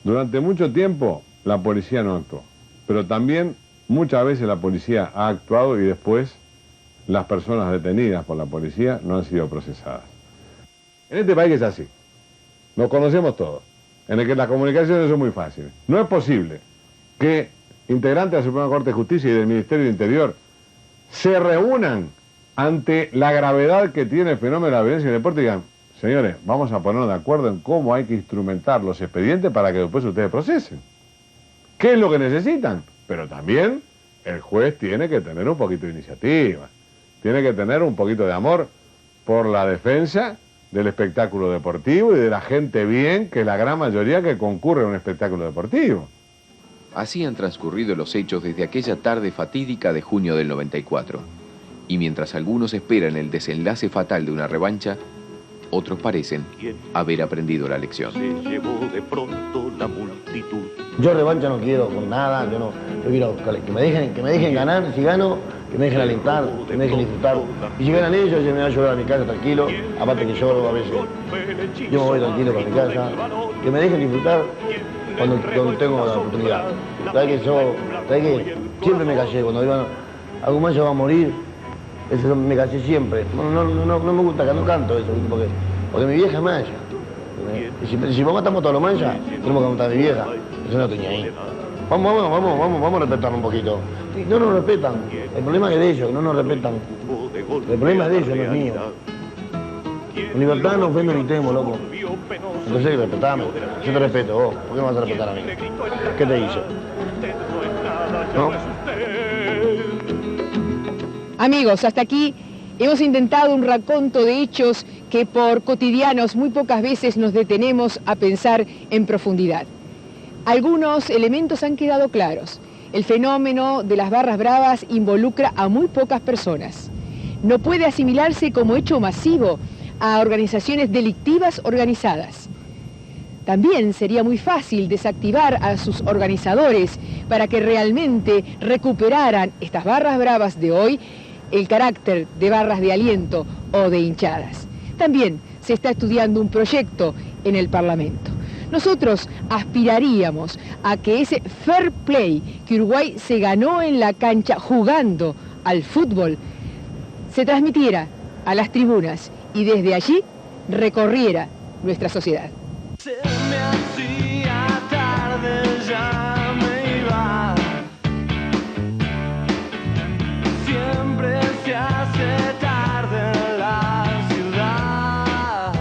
Durante mucho tiempo la policía no actuó, pero también muchas veces la policía ha actuado y después las personas detenidas por la policía no han sido procesadas. En este país es así. Nos conocemos todos, en el que las comunicaciones son muy fáciles. No es posible que integrantes de la Suprema Corte de Justicia y del Ministerio del Interior se reúnan ante la gravedad que tiene el fenómeno de la violencia en el deporte y digan, señores, vamos a ponernos de acuerdo en cómo hay que instrumentar los expedientes para que después ustedes procesen. ¿Qué es lo que necesitan? Pero también el juez tiene que tener un poquito de iniciativa, tiene que tener un poquito de amor por la defensa del espectáculo deportivo y de la gente bien, que es la gran mayoría que concurre a un espectáculo deportivo. Así han transcurrido los hechos desde aquella tarde fatídica de junio del 94. Y mientras algunos esperan el desenlace fatal de una revancha, otros parecen haber aprendido la lección. Yo revancha no quiero con nada, yo quiero que me dejen ganar, si gano, que me dejen alentar, que me dejen disfrutar. Y si ganan ellos, yo me voy a llorar a mi casa tranquilo, aparte que lloro a veces. Yo me voy tranquilo para mi casa, que me dejen disfrutar cuando tengo la oportunidad. ¿Sabes que siempre me callé, cuando digo, algún más va a morir, eso me callé siempre. No me gusta, no canto eso, porque mi vieja es maya. Y si matamos todos los mayas, tenemos que matar a mi vieja. Eso no estoy ni ahí. Vamos a respetarnos un poquito. No nos respetan. El problema es de ellos, no nos respetan. El problema es de ellos, no es mío. En libertad no ofendo ni temo, loco. Entonces respetame. Yo te respeto, vos. ¿Por qué me vas a respetar a mí? ¿Qué te hice? ¿No? Amigos, hasta aquí hemos intentado un raconto de hechos que por cotidianos muy pocas veces nos detenemos a pensar en profundidad. Algunos elementos han quedado claros. El fenómeno de las barras bravas involucra a muy pocas personas. No puede asimilarse como hecho masivo a organizaciones delictivas organizadas. También sería muy fácil desactivar a sus organizadores para que realmente recuperaran estas barras bravas de hoy el carácter de barras de aliento o de hinchadas. También se está estudiando un proyecto en el Parlamento. Nosotros aspiraríamos a que ese fair play que Uruguay se ganó en la cancha jugando al fútbol se transmitiera a las tribunas y desde allí recorriera nuestra sociedad. Se me hacía tarde, ya me iba. Siempre se hace tarde en la ciudad.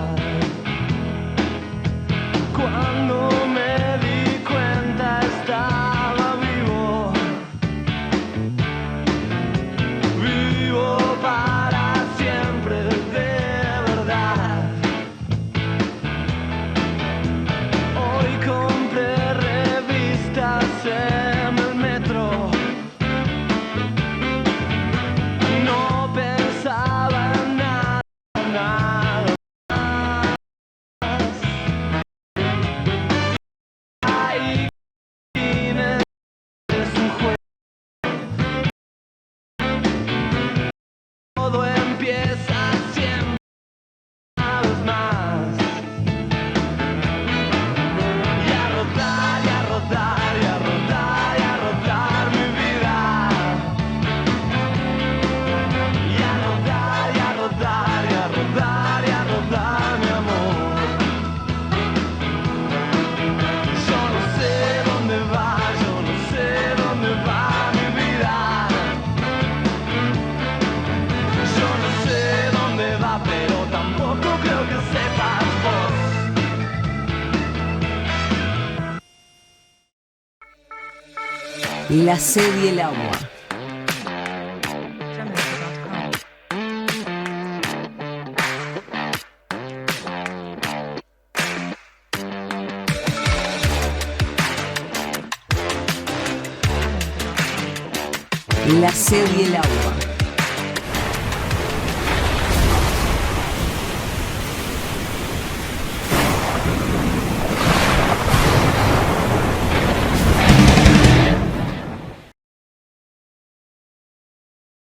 Cuando me di cuenta estaba vivo. Vivo para siempre, de verdad. Hoy compré revistas en el metro. No pensaba en nada, nada más. Ay, Guinness es un juego. Todo empieza siempre una vez más. Y a rodar, y a rodar, y a rodar, y a rodar mi vida. Y a rodar, y a rodar, y a rodar, y a rodar mi amor. Yo no sé dónde va, yo no sé dónde va mi vida. Yo no sé dónde va, pero tampoco creo que sepas vos. La sed y el agua. La sed y el agua.